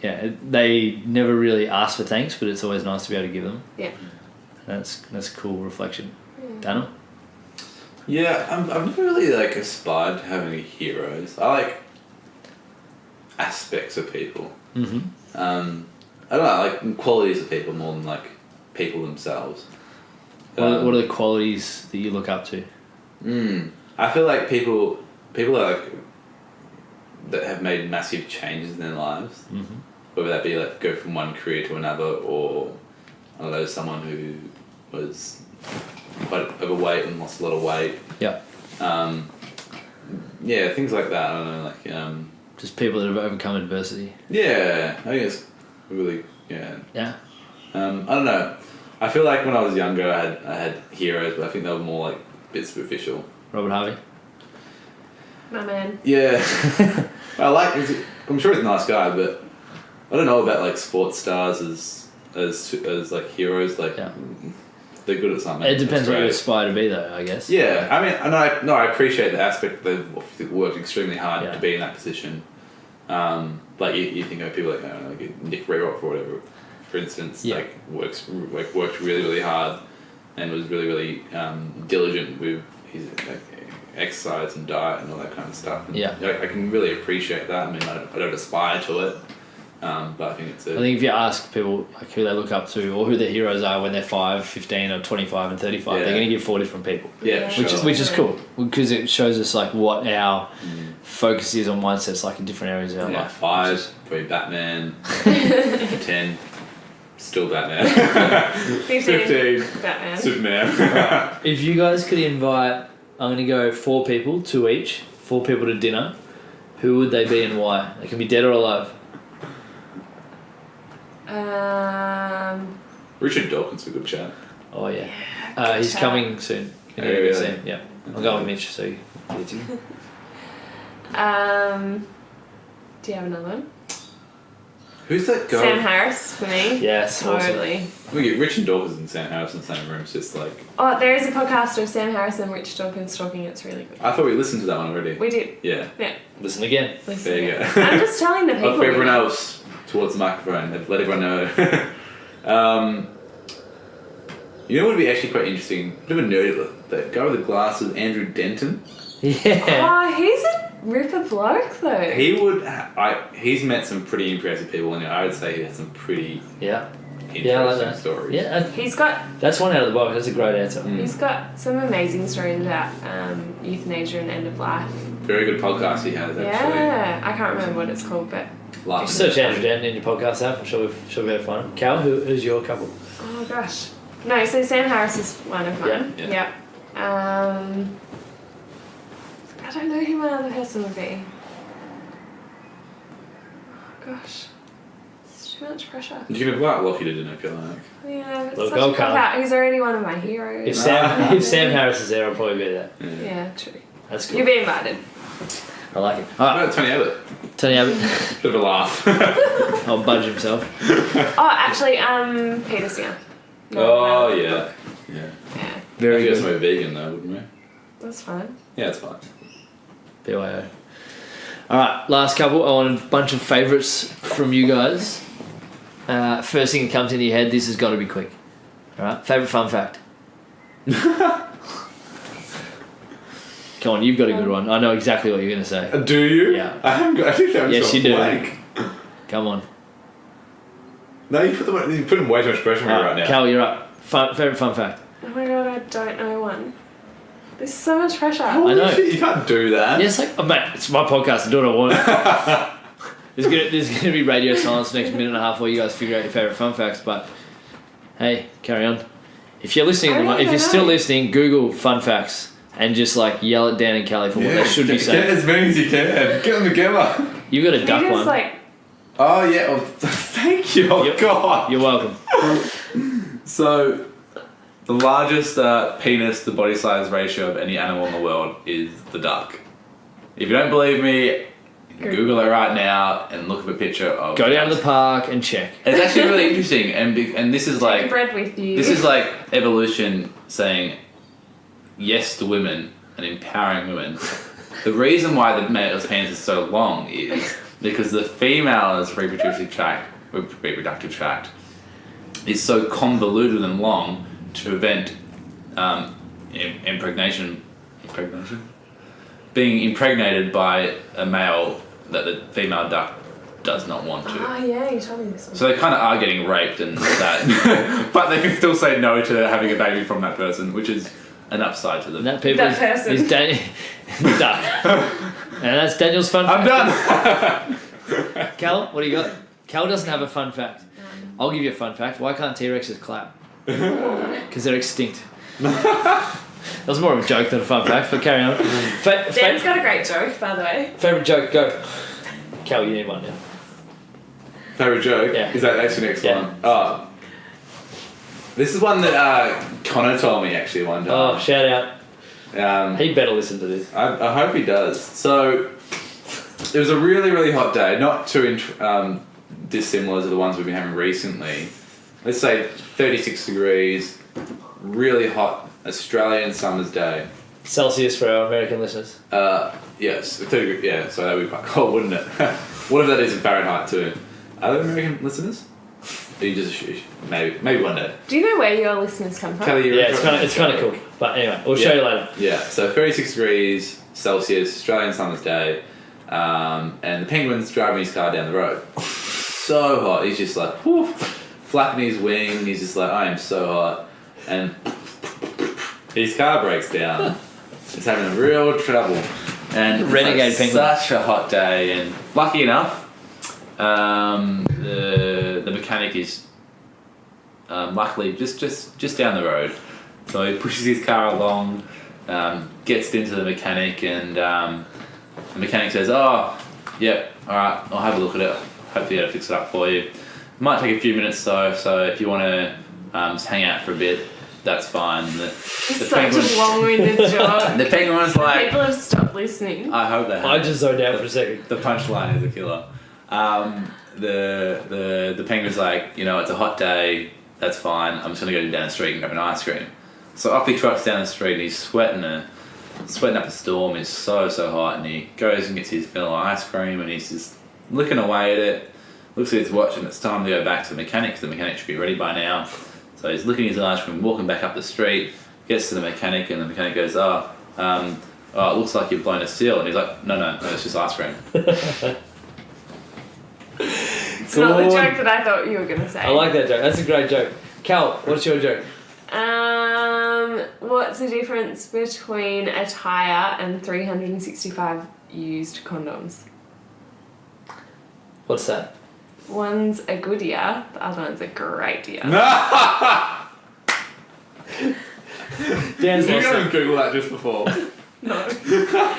they never really ask for thanks, but it's always nice to be able to give them. Yeah. That's a cool reflection. Daniel? Yeah, I've never really like aspired to have any heroes. I like aspects of people. I don't know, like qualities of people more than like people themselves. What are the qualities that you look up to? I feel like people are like that have made massive changes in their lives. Whether that be like go from one career to another, or I don't know, someone who was quite overweight and lost a lot of weight. Yeah, things like that. I don't know, like just people that have overcome adversity. Yeah, I think it's really Yeah. I don't know. I feel like when I was younger, I had heroes, but I think they were more like a bit superficial. Robert Harvey. My man. Yeah, I'm sure he's a nice guy, but I don't know about like sports stars as like heroes. Like they're good at something. It depends what you aspire to be, though, I guess. Yeah, I mean, I appreciate the aspect that they've worked extremely hard to be in that position. Like you think of people like, I don't know, like Nick Ruecker or whatever, for instance, like worked really, really hard and was really, really diligent with his exercise and diet and all that kind of stuff. And I can really appreciate that. I mean, I don't aspire to it, but I think it's I think if you ask people like who they look up to or who their heroes are when they're 5, 15 or 25 and 35, they're going to give 4 different people. Which is cool, because it shows us like what our focus is on mindsets like in different areas of our life. 5, probably Batman. 10, still Batman. 15, Batman. Superman. Right. If you guys could invite, I'm going to go 4 people, 2 each, 4 people to dinner, who would they be and why? They can be dead or alive. Richard Dawkins, a good chat. Oh yeah, he's coming soon. Soon. Yeah, I'll go with Mitch. So you get to. Do you have another one? Who's that guy? Sam Harris for me. Yes, totally. Awesome. We get Richard Dawkins and Sam Harris in the same room. It's just like. Oh, there is a podcast of Sam Harris and Rich Dawkins talking. It's really good. I thought we listened to that one already. We did. Yeah. Listen again. There you go. I'm just telling the people. For everyone else towards the microphone, let everyone know. You know what would be actually quite interesting? Bit of a nerd, that guy with the glasses, Andrew Denton. Yeah. Oh, he's a ripper bloke though. He's met some pretty impressive people, and I would say he has some pretty interesting stories. Yeah, he's got. That's one out of the box. That's a great answer. He's got some amazing stories about euthanasia and end of life. Very good podcast he has, actually. Yeah, I can't remember what it's called, but. Search Andrew Denton in your podcast app. I'm sure we'll be able to find him. Cal, who's your couple? Oh gosh. No, so Sam Harris is one of mine. Yeah. I don't know who my other person would be. Oh gosh. It's too much pressure. You can invite Lockie to dinner if you like. Yeah, but it's such a cop-out. He's already one of my heroes. If Sam Harris is there, I'll probably be there. Yeah, true. That's cool. You'll be invited. I like it. What Alright, about Tony Abbott? Tony Abbott. Bit of a laugh. I'll budge himself. Oh, actually, Peter Singer. Oh, yeah. Yeah. Very I guess good. we're vegan though, wouldn't we? That's fine. Yeah, it's fine. BYO. Alright, last couple. I want a bunch of favourites from you guys. First thing that comes into your head, this has got to be quick. Alright, favourite fun fact. Come on, you've got a good one. I know exactly what you're going to say. Do you? Yeah. I haven't got. I think I'm Yes, you do. blank. Come on. No, you put in way too much pressure on me right now. Cal, you're up. Favourite fun fact. Oh my god, I don't know one. There's so much pressure. I know. Shit, you can't do that. Yeah, it's like, oh, mate, it's my podcast. I do what I want. There's gonna be radio silence for the next minute and a half while you guys figure out your favourite fun facts. But hey, carry on. If you're listening, if you're still listening, Google fun facts and just like yell at Dan and Callie for what they should be Get saying. as many as you can. Get them together. You've got a duck Peter's one. like, Oh yeah. Well, thank you. Oh God. You're welcome. So, the largest penis to body size ratio of any animal in the world is the duck. If you don't believe me, Google it right now and look at a picture of. Go down to the park and check. It's actually really interesting, and this is take like bread with you. this is like evolution saying yes to women and empowering women. The reason why the male's penis is so long is because the female's reproductive tract is so convoluted and long to prevent impregnation, being impregnated by a male that the female duck does not want to. Oh yeah, you told me this one. So they kind of are getting raped and that, but they can still say no to having a baby from that person, which is an upside to them. And that people That person. is duck. And that's Daniel's fun I'm fact. done. Cal, what do you got? Cal doesn't have a fun fact. I'll give you a fun fact. Why can't T-Rexes clap? Because they're extinct. That was more of a joke than a fun fact, but carry on. Dan's got a great joke, by the way. Favourite joke, go. Cal, you need one now. Favorite joke? Yeah. Is that actually next Yeah. one? Oh. This is one that Connor told me actually one Oh, time. shout out. He better listen to this. I hope he does. So, it was a really, really hot day. Not too dissimilar to the ones we've been having recently. Let's say 36 degrees, really hot Australian summer's day. Celsius for our American listeners. Yes, 30, yeah, so that would be quite cold, wouldn't it? What if that is in Fahrenheit too? Are there American listeners? Are you just maybe one day? Do you know where your listeners come from? Kelly, Yeah, it's kind of cool. But anyway, we'll show you later. Yeah, so 36 degrees Celsius, Australian summer's day, and the penguin's driving his car down the road. So hot, he's just like, whew, flapping his wing, he's just like, I am so hot. And his car breaks down. He's having real trouble. And it's Renegade penguin. Such a hot day, and lucky enough, the mechanic is luckily just down the road. So he pushes his car along, gets into the mechanic, and the mechanic says, "Oh, yep, all right, I'll have a look at it. Hopefully, I'll fix it up for you. Might take a few minutes though, so if you want to just hang out for a bit, that's fine." It's such a long-winded joke. The penguin was like, People have stopped listening. I hope they have. I just zoned out for a second. The punchline is a killer. The penguin's like, it's a hot day, that's fine, I'm just gonna go down the street and grab an ice cream. So off he trots down the street and he's sweating up a storm. It's so hot, and he goes and gets his vanilla ice cream and he's just looking away at it, looks at his watch, and it's time to go back to the mechanic because the mechanic should be ready by now. So he's looking at his ice cream, walking back up the street, gets to the mechanic, and the mechanic goes, oh, it looks like you've blown a seal. And he's like, no, it's just ice cream. It's not the joke that I thought you were going to say. I like that joke. That's a great joke. Cal, what's your joke? What's the difference between a tyre and 365 used condoms? What's that? One's a good year, the other one's a great year. Dan's You lost haven't it. Googled that just before. No.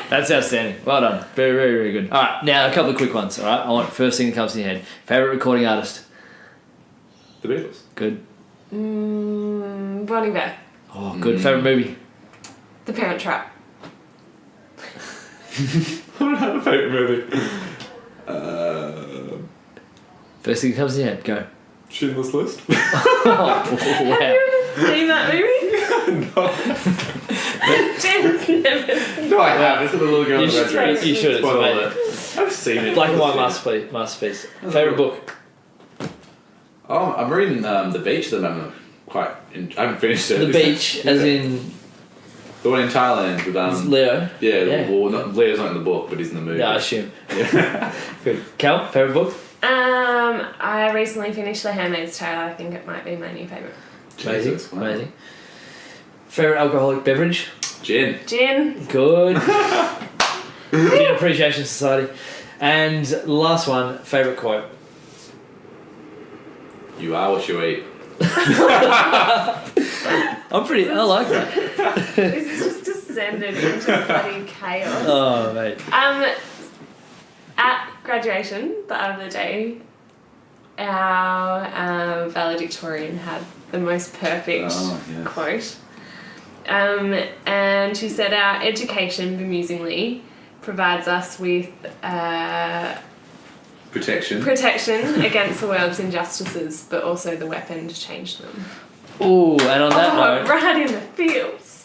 That's outstanding. Well done. Very, very, very good. All right, now a couple of quick ones. All right, I want first thing that comes to your head. Favorite recording artist? The Beatles. Good. Bonnie Bear. Oh, good. Favorite movie? The Parent Trap. What Favourite movie? First thing that comes to your head, go. Schindler's List. Oh, wow. Seen that movie? No. Jen's never seen No, I have. It's with the little girl You in the red should, dress. you should, it's Spoiler amazing. alert. I've seen it. Black and white I've seen it. masterpiece. Favourite book? Oh, I'm reading The Beach at the moment. I haven't finished it. The Beach, as in the one in Thailand with Leo. Yeah. Well, Leo's not in the book, but he's in the movie. Yeah, I assume. Yeah. Good. Cal, favourite book? I recently finished The Handmaid's Tale. I think it might be my new favourite. Amazing. Jesus, wow. Amazing. Favourite alcoholic beverage? Gin. Gin. Good. Gin Appreciation Society. And last one, favourite quote? You are what you eat. I like that. This is just descended into bloody chaos. Oh, mate. At graduation, the other day, our valedictorian had the most perfect quote. And she said, our education, bemusingly, provides us with Protection. protection against the world's injustices, but also the weapon to change them. Ooh, and on that note... Right in the feels.